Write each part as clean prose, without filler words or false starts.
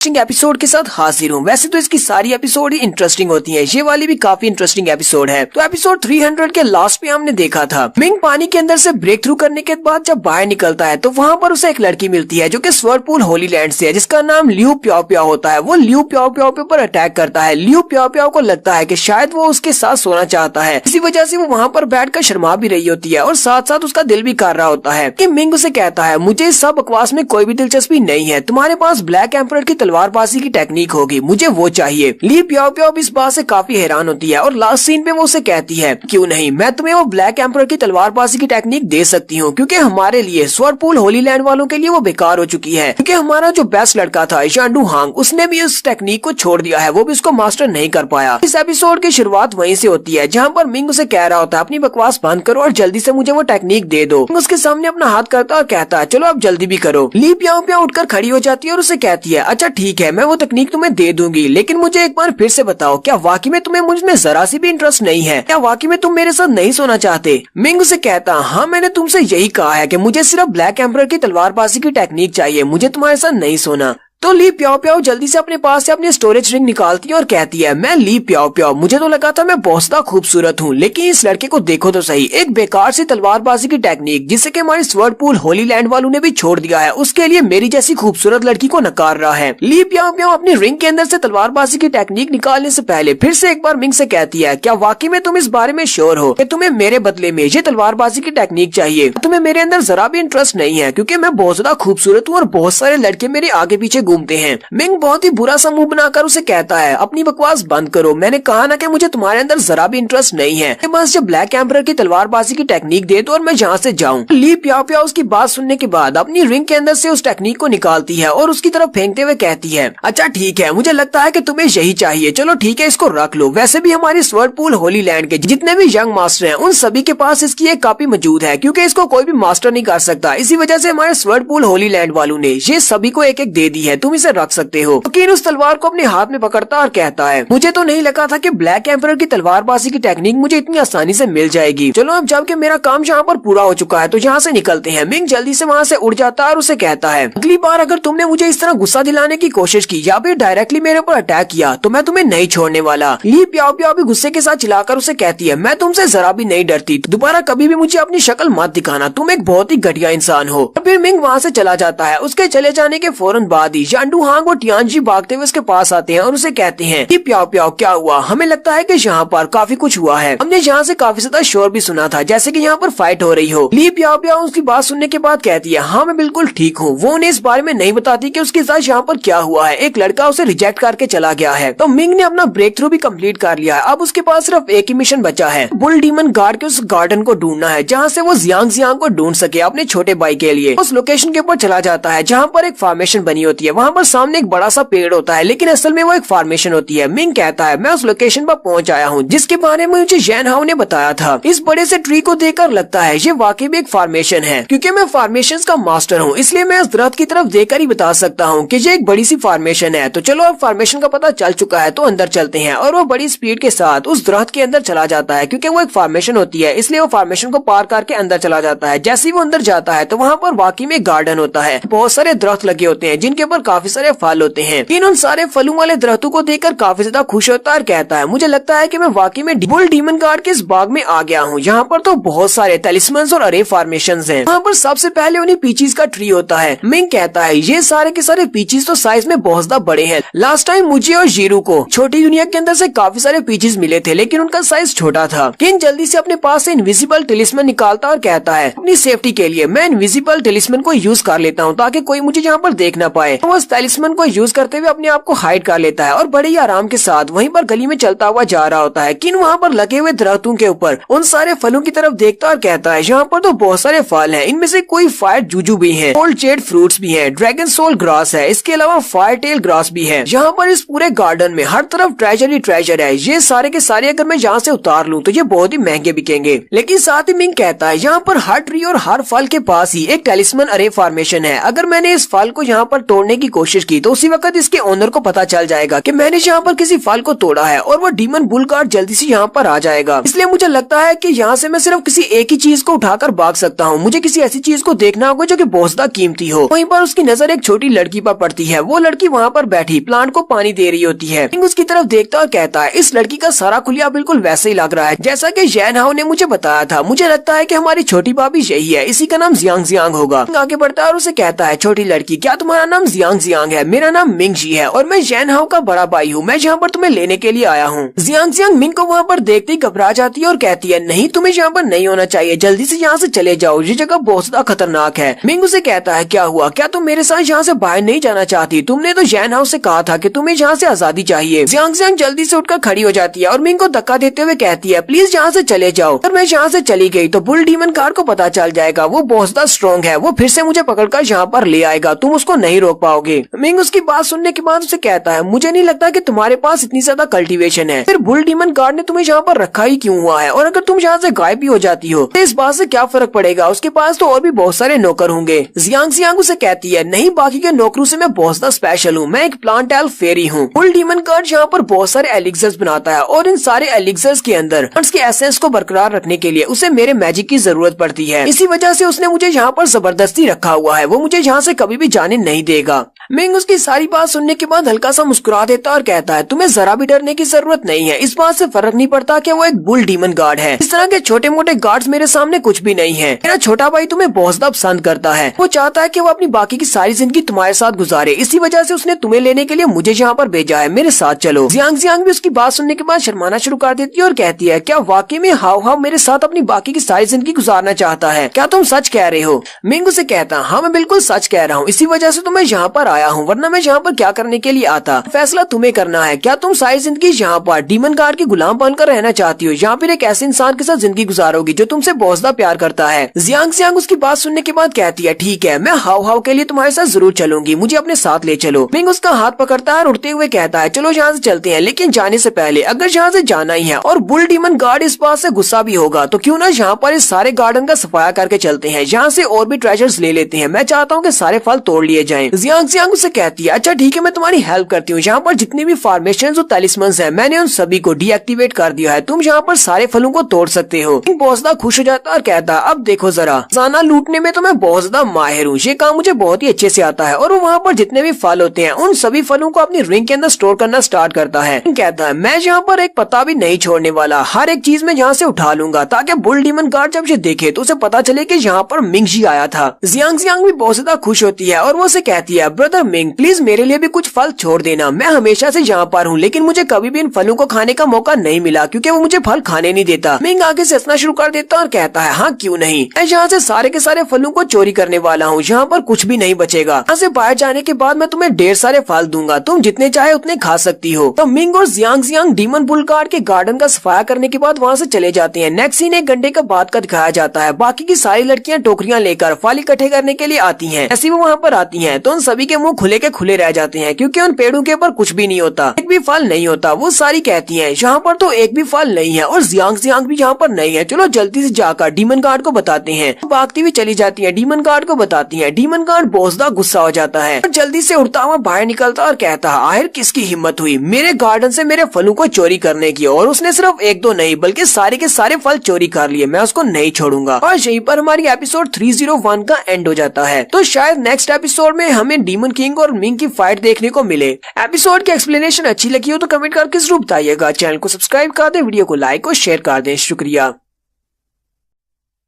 Episode के साथ हाजिर हूँ। वैसे तो इसकी सारी एपिसोड ही इंटरेस्टिंग होती हैं, ये वाली भी काफी इंटरेस्टिंग एपिसोड है। तो एपिसोड 300 के लास्ट पे हमने देखा था मिंग पानी के अंदर से ब्रेक थ्रू करने के बाद जब बाहर निकलता है तो वहाँ पर उसे एक लड़की मिलती है जो कि स्वर्ड पूल होली लैंड से है, जिसका नाम लियू प्याओ प्याओ होता है। वो लियू प्याओ प्याओ पे ऊपर अटैक करता है। लियू प्याओ प्याओ को लगता है कि शायद वो उसके साथ सोना चाहता है, इसी वजह से वो वहाँ पर बैठकर शर्मा भी रही होती है और साथ साथ उसका दिल भी कर रहा होता है कि मिंग उसे कहता है, मुझे इस सब बकवास में कोई भी दिलचस्पी नहीं है, तुम्हारे पास ब्लैक एम्परर की तलवारबाजी की टेक्निक होगी, मुझे वो चाहिए। ली प्याओ प्याओ इस बात से काफी हैरान होती है और लास्ट सीन पे वो उसे कहती है, क्यों नहीं, मैं तुम्हें वो ब्लैक एम्परर की तलवारबाजी की टेक्निक दे सकती हूँ, क्योंकि हमारे लिए स्वर्ड पूल होली लैंड वालों के लिए वो बेकार हो चुकी है, क्योंकि हमारा जो बेस्ट लड़का था शांडू हांग, उसने भी उस टेक्निक को छोड़ दिया है, वो भी उसको मास्टर नहीं कर पाया। इस एपिसोड की शुरुआत वहीं से होती है जहाँ पर मिंग उसे कह रहा होता है, अपनी बकवास बंद करो और जल्दी से मुझे वो टेक्निक दे दो। उसके सामने अपना हाथ करता और कहता है, चलो अब जल्दी भी करो। ली प्याओ प्याओ उठकर खड़ी हो जाती है और उसे कहती है, अच्छा ठीक है, मैं वो तकनीक तुम्हें दे दूंगी, लेकिन मुझे एक बार फिर से बताओ, क्या वाकई में तुम्हें मुझमें जरा सी भी इंटरेस्ट नहीं है? क्या वाकई में तुम मेरे साथ नहीं सोना चाहते? मिंग उसे कहता, हाँ मैंने तुमसे यही कहा है कि मुझे सिर्फ ब्लैक एम्परर की तलवारबाजी की टेक्निक चाहिए, मुझे तुम्हारे साथ नहीं सोना। तो ली प्याओ प्याओ जल्दी से अपने पास से अपनी स्टोरेज रिंग निकालती है और कहती है, मैं ली प्याओ प्याओ, मुझे तो लगा था मैं बहुत ज्यादा खूबसूरत हूँ, लेकिन इस लड़के को देखो तो सही, एक बेकार सी तलवारबाजी की टेक्निक जिसे कि हमारे स्वर्ड पूल होली लैंड वालों ने भी छोड़ दिया है, उसके लिए मेरी जैसी खूबसूरत लड़की को नकार रहा है। ली प्याओ प्याओ अपनी रिंग के अंदर से तलवारबाजी की टेक्निक निकालने से पहले फिर से एक बार मिंग से कहती है, क्या वाकई में तुम इस बारे में श्योर हो कि तुम्हें मेरे बदले में ये तलवारबाजी की टेक्निक चाहिए? तुम्हें मेरे अंदर जरा भी इंटरेस्ट नहीं है, क्योंकि मैं बहुत ज्यादा खूबसूरत हूँ और बहुत सारे लड़के मेरे आगे पीछे घूमते हैं। बहुत ही बुरा सा मुंह बनाकर उसे कहता है, अपनी बकवास बंद करो, मैंने कहा ना कि मुझे तुम्हारे अंदर जरा भी इंटरेस्ट नहीं है, बस जब ब्लैक एम्परर की तलवारबाजी की टेक्निक दे दो और मैं जहाँ से जाऊँ। ली प्याओ प्याओ उसकी बात सुनने के बाद अपनी रिंग के अंदर से उस टेक्निक को निकालती है और उसकी तरफ फेंकते हुए कहती है, अच्छा ठीक है, मुझे लगता है कि तुम्हें यही चाहिए, चलो ठीक है, इसको रख लो। वैसे भी हमारी स्वर्ड पूल होली लैंड के जितने भी यंग मास्टर हैं उन सभी के पास इसकी एक कॉपी मौजूद है, क्योंकि इसको कोई भी मास्टर नहीं कर सकता, इसी वजह से हमारे स्वर्ड पूल होली लैंड वालों ने ये सभी को एक एक दे दी है, तुम इसे रख सकते हो। लेकिन उस तलवार को अपने हाथ में पकड़ता और कहता है, मुझे तो नहीं लगा था कि ब्लैक एम्परर की तलवारबाजी की टेक्निक मुझे इतनी आसानी से मिल जाएगी। चलो अब जबकि मेरा काम यहाँ पर पूरा हो चुका है तो यहाँ से निकलते हैं। मिंग जल्दी से वहाँ से उड़ जाता है और उसे कहता है, अगली बार अगर तुमने मुझे इस तरह गुस्सा दिलाने की कोशिश की या फिर डायरेक्टली मेरे ऊपर अटैक किया तो मैं तुम्हें नहीं छोड़ने वाला। ली प्याओ प्याओ भी गुस्से के साथ चिल्लाकर उसे कहती है, मैं तुमसे जरा भी नहीं डरती, दोबारा कभी भी मुझे अपनी शक्ल मत दिखाना, तुम एक बहुत ही घटिया इंसान हो। फिर मिंग वहाँ से चला जाता है। उसके चले जाने के फौरन बाद ही शांडू हांग और टियानजी भागते हुए उसके पास आते हैं और उसे कहते हैं कि प्याओ प्याओ क्या हुआ? हमें लगता है कि यहाँ पर काफी कुछ हुआ है, हमने यहाँ से काफी ज्यादा शोर भी सुना था, जैसे कि यहाँ पर फाइट हो रही हो। ली प्याओ प्याओ उसकी बात सुनने के बाद कहती है, हाँ मैं बिल्कुल ठीक हूँ। वो उन्हें इस बारे में नहीं बताती कि उसके साथ यहाँ पर क्या हुआ है, एक लड़का उसे रिजेक्ट करके चला गया है। तो मिंग ने अपना ब्रेक थ्रू भी कम्प्लीट कर लिया है। अब उसके पास सिर्फ एक ही मिशन बचा है, बुल डीमन गार्ड के उस गार्डन को ढूंढना है जहाँ से वो जियांग जियांग को ढूंढ सके अपने छोटे भाई के लिए। उस लोकेशन के ऊपर चला जाता है जहाँ पर एक फॉर्मेशन बनी होती है, वहाँ पर सामने एक बड़ा सा पेड़ होता है, लेकिन असल में वो एक फॉर्मेशन होती है। मिंग कहता है, मैं उस लोकेशन पर पहुंच आया हूँ जिसके बारे में मुझे जैन हाउ ने बताया था। इस बड़े से ट्री को देखकर लगता है ये वाकई में एक फॉर्मेशन है, क्योंकि मैं फॉर्मेशंस का मास्टर हूँ, इसलिए मैं इस दरख्त की तरफ देखकर ही बता सकता हूँ कि ये एक बड़ी सी फॉर्मेशन है। तो चलो अब फॉर्मेशन का पता चल चुका है तो अंदर चलते हैं। और वो बड़ी स्पीड के साथ उस दरख्त के अंदर चला जाता है, क्योंकि वो एक फॉर्मेशन होती है, इसलिए वो फॉर्मेशन को पार करके अंदर चला जाता है। जैसे ही वो अंदर जाता है तो वहाँ पर वाकई में गार्डन होता है, बहुत सारे दरख्त लगे होते हैं जिनके ऊपर काफी सारे फल होते हैं। उन सारे फलों वाले दरख्तों को देखकर काफी ज्यादा खुश होता है और कहता है, मुझे लगता है कि मैं वाकई में बुल डीमन गार्ड के इस बाग में आ गया हूँ। यहाँ पर तो बहुत सारे टेलिस्मन्स और अरे फॉर्मेशंस हैं। यहाँ पर सबसे पहले उन्हीं पीचीज का ट्री होता है। मिंग कहता है, ये सारे के सारे पीचीज तो साइज में बहुत ज्यादा बड़े हैं। लास्ट टाइम मुझे और जीरू को छोटी दुनिया के अंदर से काफी सारे पीचीज मिले थे, लेकिन उनका साइज छोटा था। किन जल्दी से अपने पास से इनविजिबल टेलिस्मन निकालता और कहता है, अपनी सेफ्टी के लिए मैं इनविजिबल टेलिस्मन को यूज कर लेता हूँ ताकि कोई मुझे यहाँ पर देख ना पाए। वो उस टेलिस्मन को यूज करते हुए अपने आप को हाइड कर लेता है और बड़े ही आराम के साथ वहीं पर गली में चलता हुआ जा रहा होता है। किन वहाँ पर लगे हुए दरख्तों के ऊपर उन सारे फलों की तरफ देखता और कहता है, यहाँ पर तो बहुत सारे फल हैं, इनमें से कोई फायर जूजू भी है, गोल्ड जेड फ्रूट्स भी हैं, ड्रैगन सोल ग्रास है, इसके अलावा फायर टेल ग्रास भी है। यहाँ पर इस पूरे गार्डन में हर तरफ ट्रेजर ही ट्रेजर है। ये सारे के सारे अगर मैं यहाँ से उतार लूँ तो ये बहुत ही महंगे बिकेंगे। लेकिन साथ ही मिंग कहता है, यहाँ पर हर ट्री और हर फल के पास ही एक टेलिस्मन अरे फॉर्मेशन है। अगर मैंने इस फल को यहाँ पर तोड़ने की की कोशिश की तो उसी वक्त इसके ओनर को पता चल जाएगा कि मैंने यहाँ पर किसी फल को तोड़ा है और वो डीमन बुल गार्ड जल्दी से यहाँ पर आ जाएगा। इसलिए मुझे लगता है कि यहाँ से मैं सिर्फ किसी एक ही चीज को उठाकर भाग सकता हूँ। मुझे किसी ऐसी चीज को देखना होगा जो कि बहुत ज्यादा कीमती हो। वहीं पर उसकी नजर एक छोटी लड़की पर पड़ती है। वो लड़की वहाँ पर बैठी प्लांट को पानी दे रही होती है। मिंग उसकी तरफ देखता और कहता है इस लड़की का सारा खुलिया बिल्कुल वैसे ही लग रहा है जैसा कि जैन हाओ ने मुझे बताया था। मुझे लगता है कि हमारी छोटी भाभी यही है, इसी का नाम जियांग जियांग होगा। आगे बढ़ता है और उसे कहता है छोटी लड़की क्या तुम्हारा नाम जियांग जियांग है? मेरा नाम मिंग जी है और मैं जैन हाओ का बड़ा भाई हूँ। मैं यहाँ पर तुम्हें लेने के लिए आया हूँ। जियांग जियांग मिंग को वहाँ पर देखते ही घबरा जाती है और कहती है नहीं, तुम्हें यहाँ पर नहीं होना चाहिए, जल्दी से यहाँ से चले जाओ, ये जगह बहुत ज्यादा खतरनाक है। मिंग उसे कहता है क्या हुआ, क्या तुम मेरे साथ यहाँ से बाहर नहीं जाना चाहती? तुमने तो जैन हाउस से कहा था कि तुम्हें यहाँ से आजादी चाहिए। जियांग जियांग जल्दी से उठकर खड़ी हो जाती है और मिंग को धक्का देते हुए कहती है प्लीज यहाँ से चले जाओ। और मैं यहाँ से चली गई तो बुल डीमन गार्ड को पता चल जाएगा, वो बहुत ज्यादा स्ट्रॉन्ग है, वो फिर से मुझे पकड़कर यहाँ पर ले आएगा, तुम उसको नहीं रोक पाओगे। मिंग उसकी बात सुनने के बाद उसे कहता है मुझे नहीं लगता कि तुम्हारे पास इतनी ज्यादा कल्टीवेशन है, फिर बुल डीमन गार्ड ने तुम्हें यहाँ पर रखा ही क्यों हुआ है? और अगर तुम यहाँ से गायब भी हो जाती हो तो इस बात से क्या फर्क पड़ेगा, उसके पास तो और भी बहुत सारे नौकर होंगे। जियांग जियांग उसे कहती है नहीं, बाकी के नौकरों से मैं बहुत ज्यादा स्पेशल हूँ, मैं एक प्लांट एल्फ फेरी हूँ। बुल डीमन गार्ड यहाँ पर बहुत सारे एलिक्सर्स बनाता है और इन सारे एलिक्सर्स के अंदर प्लांट्स के एसेंस को बरकरार रखने के लिए उसे मेरे मैजिक की जरूरत पड़ती है। इसी वजह से उसने मुझे यहाँ पर जबरदस्ती रखा हुआ है, वो मुझे यहाँ से कभी भी जाने नहीं देगा। मिंग उसकी सारी बात सुनने के बाद हल्का सा मुस्कुरा देता और कहता है तुम्हें जरा भी डरने की जरूरत नहीं है, इस बात से फर्क नहीं पड़ता कि वो एक बुल डीमन गार्ड है। इस तरह के छोटे मोटे गार्ड्स मेरे सामने कुछ भी नहीं है। मेरा छोटा भाई तुम्हें बहुत ज्यादा पसंद करता है, वो चाहता है कि वो अपनी बाकी की सारी जिंदगी तुम्हारे साथ गुजारे, इसी वजह से उसने तुम्हें लेने के लिए मुझे यहाँ पर भेजा है, मेरे साथ चलो। जियांग जियांग भी उसकी बात सुनने के बाद शर्माना शुरू कर देती है और कहती है क्या वाकई में हाव हाव मेरे साथ अपनी बाकी की सारी जिंदगी गुजारना चाहता है? क्या तुम सच कह रहे हो? मिंग उसे कहता हाँ मैं बिल्कुल सच कह रहा हूँ, इसी वजह से तो मैं यहाँ पर आया हूँ, वरना मैं यहाँ पर क्या करने के लिए आता? फैसला तुम्हें करना है। क्या तुम सारी जिंदगी यहाँ पर डीमन गार्ड के गुलाम बनकर रहना चाहती हो या फिर एक ऐसे इंसान के साथ जिंदगी गुजारोगी जो तुमसे बहुत ज्यादा प्यार करता है? जियांग जियांग उसकी बात सुनने के बाद कहती है ठीक है, मैं हाव हाव के लिए तुम्हारे साथ जरूर चलूंगी, मुझे अपने साथ ले चलो। मिंग उसका हाथ पकड़ता है और उड़ते हुए कहता है चलो यहाँ से चलते हैं, लेकिन जाने से पहले अगर यहाँ से जाना ही है और बुल डीमन गार्ड इस बात से गुस्सा भी होगा तो क्यों ना यहाँ पर इस सारे गार्डन का सफाया करके चलते हैं, यहाँ से और भी ट्रेजर्स ले लेते हैं। मैं चाहता हूँ कि सारे फल तोड़ लिए जाएं। जियांग जियांग उसे कहती है अच्छा ठीक है, मैं तुम्हारी हेल्प करती हूँ, यहाँ पर जितनी भी फॉर्मेशन और टैलिस्मन्स हैं मैंने उन सभी को डीएक्टिवेट कर दिया है, तुम यहाँ पर सारे फलों को तोड़ सकते हो। बहुत ज्यादा खुश हो जाता है और कहता है अब देखो जरा, खजाना लूटने में तो मैं बहुत ज्यादा माहिर हूँ, ये काम मुझे बहुत ही अच्छे से आता है। और वो वहाँ पर जितने भी फल होते हैं उन सभी फलों को अपनी रिंग के अंदर स्टोर करना स्टार्ट करता है। कहता है मैं यहाँ पर एक पत्ता भी नहीं छोड़ने वाला, हर एक चीज में यहाँ से उठा लूंगा ताकि बुल डीमन गार्ड जब ये देखे तो उसे पता चले कि यहाँ पर मिंग जी आया था। जियांग जियांग भी बहुत ज्यादा खुश होती है और वो उसे कहती है ब्रदर मिंग प्लीज मेरे लिए भी कुछ फल छोड़ देना, मैं हमेशा से यहाँ पर हूँ लेकिन मुझे कभी भी इन फलों को खाने का मौका नहीं मिला क्योंकि वो मुझे फल खाने नहीं देता। मिंग आगे से हंसना शुरू कर देता और कहता है हाँ क्यों नहीं, मैं यहाँ से सारे के सारे फलों को चोरी करने वाला हूँ, यहाँ पर कुछ भी नहीं बचेगा। यहाँ से बाहर जाने के बाद मैं तुम्हें ढेर सारे फल दूंगा, तुम जितने चाहे उतने खा सकती हो। तो मिंग और Jiang Jiang demon bull guard के गार्डन का सफाया करने के बाद वहाँ से चले जाते हैं। नेक्स्ट सीन एक घंटे का बाद का दिखाया जाता है। बाकी की सारी लड़कियां टोकरियां लेकर फल इकट्ठे करने के लिए आती हैं। ऐसी वो वहाँ पर आती हैं तो उन सभी के मुंह खुले के खुले रह जाते हैं क्योंकि उन पेड़ों के ऊपर कुछ भी नहीं होता, एक भी फल नहीं होता। वो सारी कहती हैं यहाँ पर तो एक भी फल नहीं है और जियांग जियांग भी यहाँ पर नहीं है, चलो जल्दी से जाकर डीमन गार्ड को बताते हैं। भागती हुई चली जाती है, डीमन गार्ड को बताती है। डीमन गार्ड बहुत ज्यादा गुस्सा हो जाता है, जल्दी से उड़ता हुआ बाहर निकलता और कहता है आखिर किसकी हिम्मत हुई मेरे गार्डन से मेरे फलों को चोरी करने की, और उसने सिर्फ एक दो नहीं बल्कि सारे के सारे फल चोरी कर लिए, मैं उसको नहीं छोड़ूंगा। और यहीं पर हमारी एपिसोड 301 का एंड हो जाता है। तो शायद नेक्स्ट एपिसोड में हमें डीमन किंग और मिंग की फाइट देखने को मिले। एपिसोड की एक्सप्लेनेशन अच्छी लगी हो तो कमेंट करके जरूर बताइएगा। चैनल को सब्सक्राइब कर दें, वीडियो को लाइक और शेयर कर दें। शुक्रिया।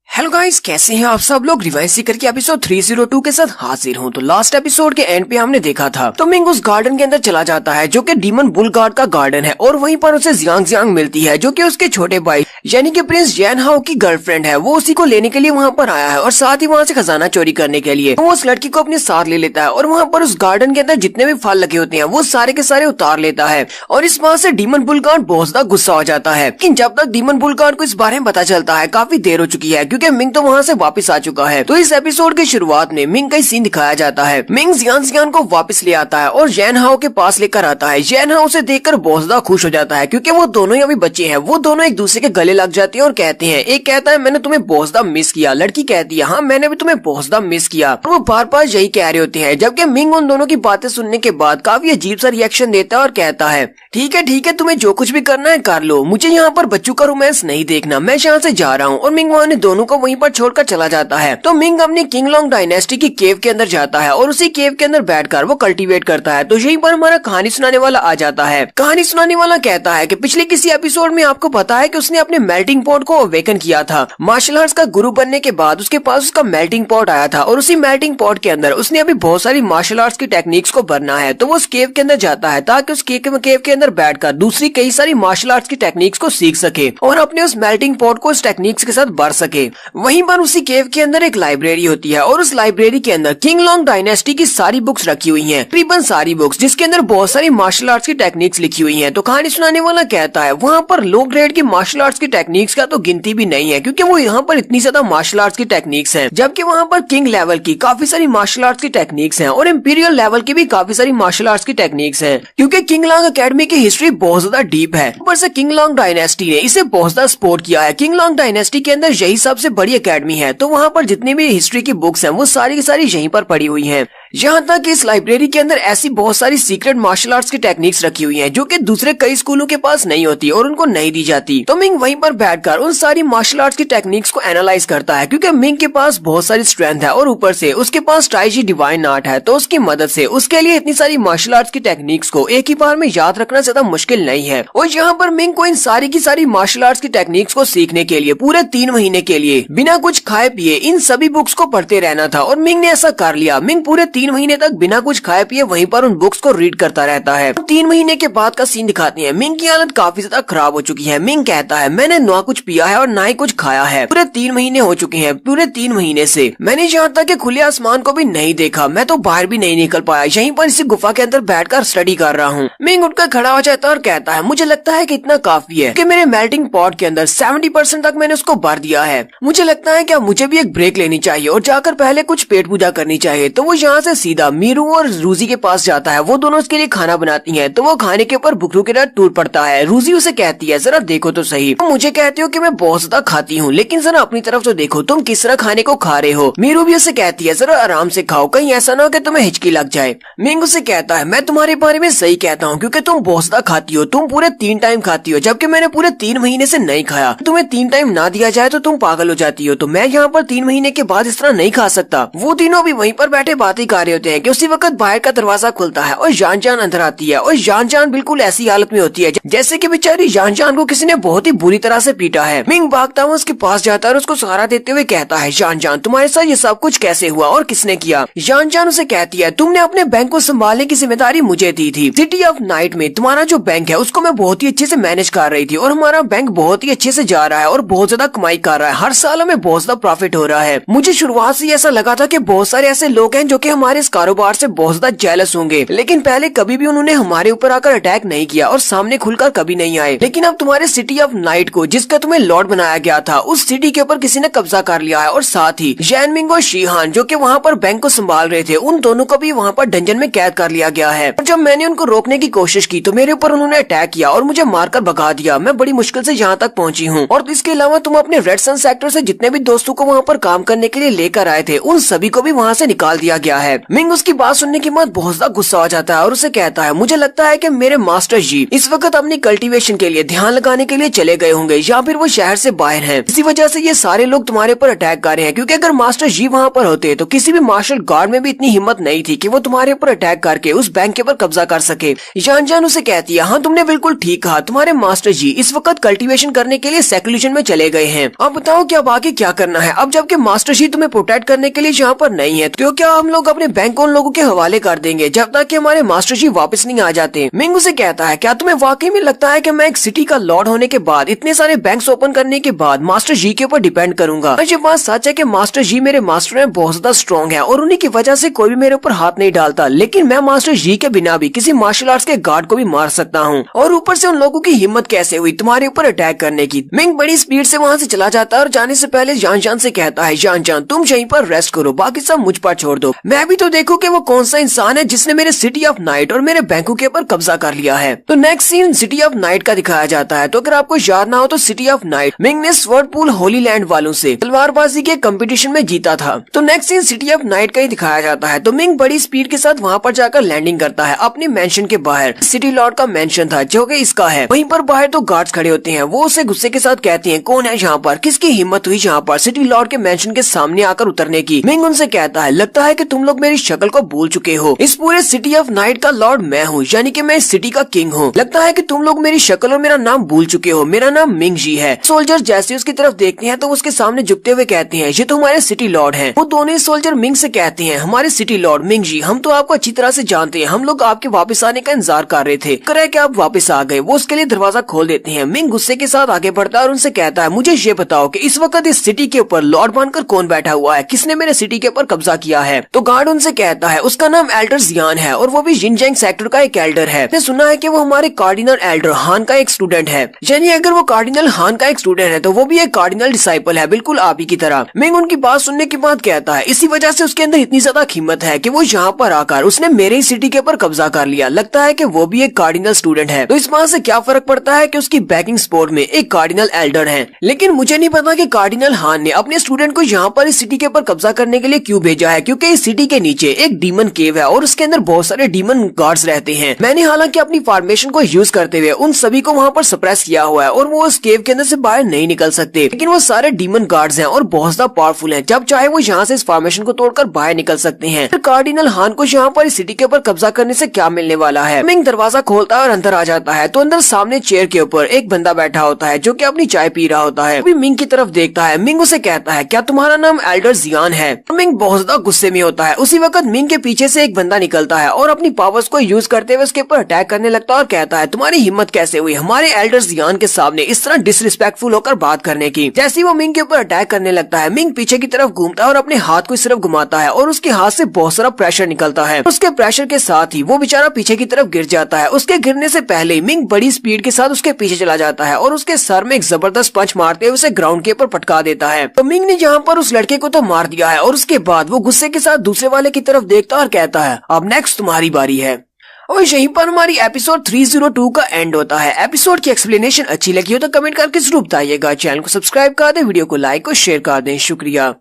हेलो गाइस, कैसे हैं आप सब लोग। रिवाइज सीकर के एपिसोड 302 के साथ हाजिर हूं। तो लास्ट एपिसोड के एंड पे हमने देखा था तो मिंग उस गार्डन के अंदर चला जाता है जो कि डीमन बुल गार्ड का गार्डन है और वहीं पर उसे जियांग जियांग मिलती है जो कि उसके छोटे भाई यानी कि प्रिंस जैन हाओ की गर्लफ्रेंड है। वो उसी को लेने के लिए वहाँ पर आया है और साथ ही वहाँ से खजाना चोरी करने के लिए। वो उस लड़की को अपने साथ ले लेता है और वहाँ पर उस गार्डन के अंदर जितने भी फल लगे होते हैं वो सारे के सारे उतार लेता है। और इस बात से डीमन बुल गार्ड बहुत ज्यादा गुस्सा हो जाता है। लेकिन जब तक डीमन बुल गार्ड को इस बारे में पता चलता है काफी देर हो चुकी है क्योंकि मिंग तो वहाँ से वापस आ चुका है। तो इस एपिसोड की शुरुआत में मिंग का सीन दिखाया जाता है। मिंग जियान को वापस ले आता है और जैन हाओ के पास लेकर आता है। जैन हाओ उसे देखकर बहुत ज्यादा खुश हो जाता है क्योंकि वो दोनों ही अभी बच्चे हैं। वो दोनों एक दूसरे के गले लग जाते हैं और कहते हैं, एक कहता है मैंने तुम्हें बहुत ज्यादा मिस किया, लड़की कहती है हाँ मैंने भी तुम्हें बहुत ज्यादा मिस किया। वो बार बार यही कह रहे होते हैं, जबकि मिंग उन दोनों की बातें सुनने के बाद काफी अजीब सा रिएक्शन देता है और कहता है ठीक है तुम्हें जो कुछ भी करना है कर लो, मुझे यहाँ पर बच्चों का रोमांस नहीं देखना, मैं यहाँ से जा रहा हूँ। और मिंग वहाँ दोनों को वहीं पर छोड़कर चला जाता है। तो मिंग अपनी किंगलोंग डायनेस्टी की केव के अंदर जाता है और उसी केव के अंदर बैठकर वो कल्टीवेट करता है। तो यहीं पर हमारा कहानी सुनाने वाला आ जाता है। कहानी सुनाने वाला कहता है कि पिछले किसी एपिसोड में आपको पता है कि उसने अपने मेल्टिंग पॉट को अवेकन किया था। मार्शल आर्ट्स का गुरु बनने के बाद उसके पास उसका मेल्टिंग पॉट आया था और उसी मेल्टिंग पॉट के अंदर उसने अभी बहुत सारी मार्शल आर्ट्स की टेक्निक्स को भरना है। तो वो उस केव के अंदर जाता है ताकि उस केव के अंदर बैठकर दूसरी कई सारी मार्शल आर्ट्स की टेक्निक्स को सीख सके और अपने उस मेल्टिंग पॉट को उस टेक्निक्स के साथ भर सके। वहीं पर उसी केव के अंदर एक लाइब्रेरी होती है और उस लाइब्रेरी के अंदर किंगलोंग डायनेस्टी की सारी बुक्स रखी हुई हैं, तकरीबन सारी बुक्स, जिसके अंदर बहुत सारी मार्शल आर्ट्स की टेक्निक्स लिखी हुई हैं। तो कहानी सुनाने वाला कहता है वहाँ पर लो ग्रेड की मार्शल आर्ट्स की टेक्निक्स का तो गिनती भी नहीं है क्योंकि वो यहाँ पर इतनी ज्यादा मार्शल आर्ट्स की टेक्निक्स हैं, जबकि वहाँ पर किंग लेवल की काफी सारी मार्शल आर्ट्स की टेक्निक्स हैं और इंपीरियल लेवल की भी काफी सारी मार्शल आर्ट्स की टेक्निक्स हैं। क्योंकि किंगलोंग एकेडमी की हिस्ट्री बहुत ज्यादा डीप है, ऊपर से किंगलोंग डायनेस्टी ने इसे बहुत ज्यादा सपोर्ट किया है। किंगलोंग डायनेस्टी के अंदर यही सबसे बड़ी एकेडमी है, तो वहाँ पर जितनी भी हिस्ट्री की बुक्स हैं वो सारी की सारी यहीं पर पड़ी हुई हैं। यहाँ तक कि इस लाइब्रेरी के अंदर ऐसी बहुत सारी सीक्रेट मार्शल आर्ट्स की टेक्निक्स रखी हुई हैं जो कि दूसरे कई स्कूलों के पास नहीं होती और उनको नहीं दी जाती। तो मिंग वहीं पर बैठकर उन सारी मार्शल आर्ट्स की टेक्निक्स को एनालाइज करता है क्योंकि मिंग के पास बहुत सारी स्ट्रेंथ है और ऊपर से उसके पास टाइजी डिवाइन आर्ट है। तो उसकी मदद से उसके लिए इतनी सारी मार्शल आर्ट्स की टेक्निक्स को एक ही बार में याद रखना ज्यादा मुश्किल नहीं है। और यहाँ पर मिंग को इन सारी की सारी मार्शल आर्ट्स की टेक्निक्स को सीखने के लिए पूरे 3 महीने के लिए बिना कुछ खाए पिए इन सभी बुक्स को पढ़ते रहना था और मिंग ने ऐसा कर लिया। मिंग पूरे 3 महीने तक बिना कुछ खाए पिए वहीं पर उन बुक्स को रीड करता रहता है। 3 महीने के बाद का सीन दिखाते हैं। मिंग की हालत काफी ज्यादा खराब हो चुकी है। मिंग कहता है मैंने ना कुछ पिया है और ना ही कुछ खाया है, पूरे 3 महीने हो चुके हैं। पूरे 3 महीने से मैंने यहाँ तक कि खुले आसमान को भी नहीं देखा, मैं तो बाहर भी नहीं निकल पाया, यहीं पर इसी गुफा के अंदर बैठकर स्टडी कर रहा हूँ। मिंग उठकर खड़ा हो जाता है और कहता है मुझे लगता है कि इतना काफी है कि मेरे मेल्टिंग पॉट के अंदर 70% तक मैंने उसको भर दिया है। मुझे लगता है कि मुझे भी एक ब्रेक लेनी चाहिए और जाकर पहले कुछ पेट पूजा करनी चाहिए। तो वो यहाँ से सीधा मीरू और रूजी के पास जाता है। वो दोनों उसके लिए खाना बनाती हैं। तो वो खाने के ऊपर बुकरू के साथ टूट पड़ता है। रूजी उसे कहती है जरा देखो तो सही, तुम मुझे कहते हो कि मैं बहुत ज्यादा खाती हूँ, लेकिन जरा अपनी तरफ तो देखो तुम किस तरह खाने को खा रहे हो। मीरू भी उसे कहती है जरा आराम से खाओ, कहीं ऐसा ना हो कि तुम्हें हिचकी लग जाए। मिंग उसे कहता है मैं तुम्हारे बारे में सही कहता हूँ क्योंकि तुम बहुत ज्यादा खाती हो, तुम पूरे 3 टाइम खाती हो, जबकि मैंने पूरे 3 महीने से नहीं खाया। तुम्हें 3 टाइम ना दिया जाए तो तुम पागल हो जाती हो, तो मैं यहाँ पर 3 महीने के बाद इस तरह नहीं खा सकता। वो तीनों भी वहीं पर बैठे बातें कर रहे होते हैं कि उसी वक्त बाहर का दरवाजा खुलता है और जान जान अंदर आती है। और जान जान बिल्कुल ऐसी हालत में होती है जैसे कि बेचारी जान जान को किसी ने बहुत ही बुरी तरह से पीटा है। मिंग भागता हुआ उसके पास जाता है और उसको सहारा देते हुए कहता है जान जान तुम्हारे साथ ये सब कुछ कैसे हुआ और किसने किया। जान जान उसे कहती है तुमने अपने बैंक को संभालने की जिम्मेदारी मुझे दी थी। सिटी ऑफ नाइट में तुम्हारा जो बैंक है उसको मैं बहुत ही अच्छे से मैनेज कर रही थी और हमारा बैंक बहुत ही अच्छे से जा रहा है और बहुत ज्यादा कमाई कर रहा है, हर साल हमें बहुत ज्यादा प्रॉफिट हो रहा है। मुझे शुरुआत से ऐसा लगा था कि बहुत सारे ऐसे लोग हैं जो कि हमारे इस कारोबार से बहुत ज्यादा जेलस होंगे, लेकिन पहले कभी भी उन्होंने हमारे ऊपर आकर अटैक नहीं किया और सामने खुलकर कभी नहीं आए। लेकिन अब तुम्हारे सिटी ऑफ नाइट को, जिसका तुम्हें लॉर्ड बनाया गया था, उस सिटी के ऊपर किसी ने कब्जा कर लिया है और साथ ही जैनमिंग और शीहान जो कि वहाँ पर बैंक को संभाल रहे थे, उन दोनों को भी वहाँ पर डंजन में कैद कर लिया गया है। और जब मैंने उनको रोकने की कोशिश की तो मेरे ऊपर उन्होंने अटैक किया और मुझे मारकर भगा दिया। मैं बड़ी मुश्किल से यहाँ तक पहुँची हूँ। और इसके अलावा तुम अपने रेड सन सेक्टर से जितने भी दोस्तों को वहाँ पर काम करने के लिए लेकर आए थे, उन सभी को भी वहाँ से निकाल दिया गया है। मिंग उसकी बात सुनने के बाद बहुत ज्यादा गुस्सा हो जाता है और उसे कहता है मुझे लगता है कि मेरे मास्टर जी इस वक्त अपनी कल्टीवेशन के लिए ध्यान लगाने के लिए चले गए होंगे या फिर वो शहर से बाहर हैं। इसी वजह से ये सारे लोग तुम्हारे ऊपर अटैक कर रहे हैं, क्योंकि अगर मास्टर जी वहाँ पर होते तो किसी भी मार्शल गार्ड में भी इतनी हिम्मत नहीं थी कि वो तुम्हारे ऊपर अटैक करके उस बैंक के ऊपर कब्जा कर सके। जान जान उसे कहती है हाँ तुमने बिल्कुल ठीक कहा, तुम्हारे मास्टर जी इस वक्त कल्टीवेशन करने के लिए सेक्लूजन में चले गए हैं। अब बताओ क्या आगे क्या करना है। अब जबकि मास्टर जी तुम्हें प्रोटेक्ट करने के लिए यहाँ पर नहीं है, तो क्या हम लोग अपने अपने बैंक को उन लोगों के हवाले कर देंगे जब तक कि हमारे मास्टर जी वापस नहीं आ जाते। मिंग उसे कहता है, क्या तुम्हें वाकई में लगता है कि मैं एक सिटी का लॉर्ड होने के बाद, इतने सारे बैंक्स ओपन करने के बाद मास्टर जी के ऊपर डिपेंड करूंगा? ये बात सच है कि मास्टर जी मेरे मास्टर में बहुत ज्यादा स्ट्रॉन्ग है और उन्हीं की वजह से कोई भी मेरे ऊपर हाथ नहीं डालता, लेकिन मैं मास्टर जी के बिना भी किसी मार्शल आर्ट्स के गार्ड को भी मार सकता हूँ। और ऊपर से उन लोगों की हिम्मत कैसे हुई तुम्हारे ऊपर अटैक करने की? मिंग बड़ी स्पीड से वहाँ से चला जाता है और जाने से पहले जान जान से कहता है, जान जान तुम यहीं पर रेस्ट करो, बाकी सब मुझ पर छोड़ दो। मैं भी तो देखूं कि वो कौन सा इंसान है जिसने मेरे सिटी ऑफ नाइट और मेरे बैंकों के ऊपर कब्जा कर लिया है। तो next scene city of knight का दिखाया जाता है। तो अगर आपको याद ना हो तो सिटी ऑफ नाइट मिंग ने स्वर्ड पूल होली लैंड वालों से तलवारबाजी के कंपटीशन में जीता था। तो next scene city of knight का ही दिखाया जाता है। तो मिंग बड़ी स्पीड के साथ वहाँ पर जाकर लैंडिंग करता है अपने मेंशन के बाहर। सिटी लॉर्ड का मेंशन था जो कि इसका है। वहीं पर बाहर तो गार्ड्स खड़े होते हैं, वो उसे गुस्से के साथ कहते हैं, कौन है यहाँ पर, किसकी हिम्मत हुई यहाँ पर सिटी लॉर्ड के मेंशन के सामने आकर उतरने की? मिंग उनसे कहता है, लगता है कि तुम लोग मेरी शक्ल को भूल चुके हो। इस पूरे सिटी ऑफ नाइट का लॉर्ड मैं हूँ, यानी कि मैं इस सिटी का किंग हूँ। लगता है कि तुम लोग मेरी शक्ल और मेरा नाम भूल चुके हो। मेरा नाम मिंग जी है। सोल्जर जैसे उसकी तरफ देखते हैं तो उसके सामने झुकते हुए कहते हैं, ये तो हमारे सिटी लॉर्ड हैं। वो दोनों सोल्जर मिंग से कहते हैं, हमारे सिटी लॉर्ड मिंग जी, हम तो आपको अच्छी तरह से जानते हैं, हम लोग आपके वापस आने का इंतजार कर रहे थे, करे कि आप वापस आ गए। वो उसके लिए दरवाजा खोल देते हैं। मिंग गुस्से के साथ आगे बढ़ता है और उनसे कहता है, मुझे ये बताओ कि इस वक्त इस सिटी के ऊपर लॉर्ड बनकर कौन बैठा हुआ है, किसने मेरे सिटी के ऊपर कब्जा किया है? तो गार्ड उनसे कहता है, उसका नाम एल्डर जियान है और वो भी जिनजेंग सेक्टर का एक एल्डर है। मैंने सुना है कि वो हमारे कार्डिनल एल्डर हान का एक स्टूडेंट है। यानी अगर वो कार्डिनल हान का एक स्टूडेंट है तो वो भी एक कार्डिनल डिसाइपल है, बिल्कुल आप ही की तरह। मिंग उनकी बात सुनने के बाद कहता है, इसी वजह से उसके अंदर इतनी ज्यादा हिम्मत है कि वो यहाँ पर आकर उसने मेरे ही सिटी के ऊपर कब्जा कर लिया। लगता है कि वो भी एक कार्डिनल स्टूडेंट है। तो इस बात से क्या फर्क पड़ता है कि उसकी बैकिंग सपोर्ट में एक कार्डिनल एल्डर है। लेकिन मुझे नहीं पता कि कार्डिनल हान ने अपने स्टूडेंट को यहाँ पर इस सिटी के ऊपर कब्जा करने के लिए क्यों भेजा है, क्योंकि इस सिटी के नीचे एक डीमन केव है और उसके अंदर बहुत सारे डीमन गार्ड्स रहते हैं। मैंने हालांकि अपनी फॉर्मेशन को यूज करते हुए उन सभी को वहाँ पर सप्रेस किया हुआ है और वो उस केव के अंदर से बाहर नहीं निकल सकते, लेकिन वो सारे डीमन गार्ड्स हैं और बहुत ज्यादा पावरफुल हैं। जब चाहे वो यहाँ से इस फॉर्मेशन को तोड़कर बाहर निकल सकते हैं। कार्डिनल हान को यहाँ पर इस सिटी के ऊपर कब्जा करने से क्या मिलने वाला है? मिंग दरवाजा खोलता है और अंदर आ जाता है। तो अंदर सामने चेयर के ऊपर एक बंदा बैठा होता है जो कि अपनी चाय पी रहा होता है। अभी मिंग की तरफ देखता है। मिंग उसे कहता है, क्या तुम्हारा नाम एल्डर जियान है? तो मिंग बहुत ज्यादा गुस्से में होता है। उसी वक्त मिंग के पीछे से एक बंदा निकलता है और अपनी पावर्स को यूज करते हुए उसके ऊपर अटैक करने लगता है और कहता है, तुम्हारी हिम्मत कैसे हुई हमारे एल्डर जियान के सामने इस तरह डिसरिस्पेक्टफुल होकर बात करने की? जैसे ही वो मिंग के ऊपर अटैक करने लगता है, मिंग पीछे की तरफ घूमता है और अपने हाथ को इस तरफ घुमाता है और उसके हाथ से बहुत सारा प्रेशर निकलता है। उसके प्रेशर के साथ ही वो बेचारा पीछे की तरफ गिर जाता है। उसके गिरने से पहले मिंग बड़ी स्पीड के साथ उसके पीछे चला जाता है और उसके सर में एक जबरदस्त पंच मारते हुए उसे ग्राउंड के ऊपर पटका देता है। तो मिंग ने यहाँ पर उस लड़के को तो मार दिया है और उसके बाद वो गुस्से के साथ दूसरे वाले की तरफ देखता और कहता है, अब नेक्स्ट तुम्हारी बारी है। और यहीं पर हमारी एपिसोड 302 का एंड होता है। एपिसोड की एक्सप्लेनेशन अच्छी लगी हो तो कमेंट करके जरूर बताइएगा। चैनल को सब्सक्राइब कर दें, वीडियो को लाइक और शेयर कर दें। शुक्रिया।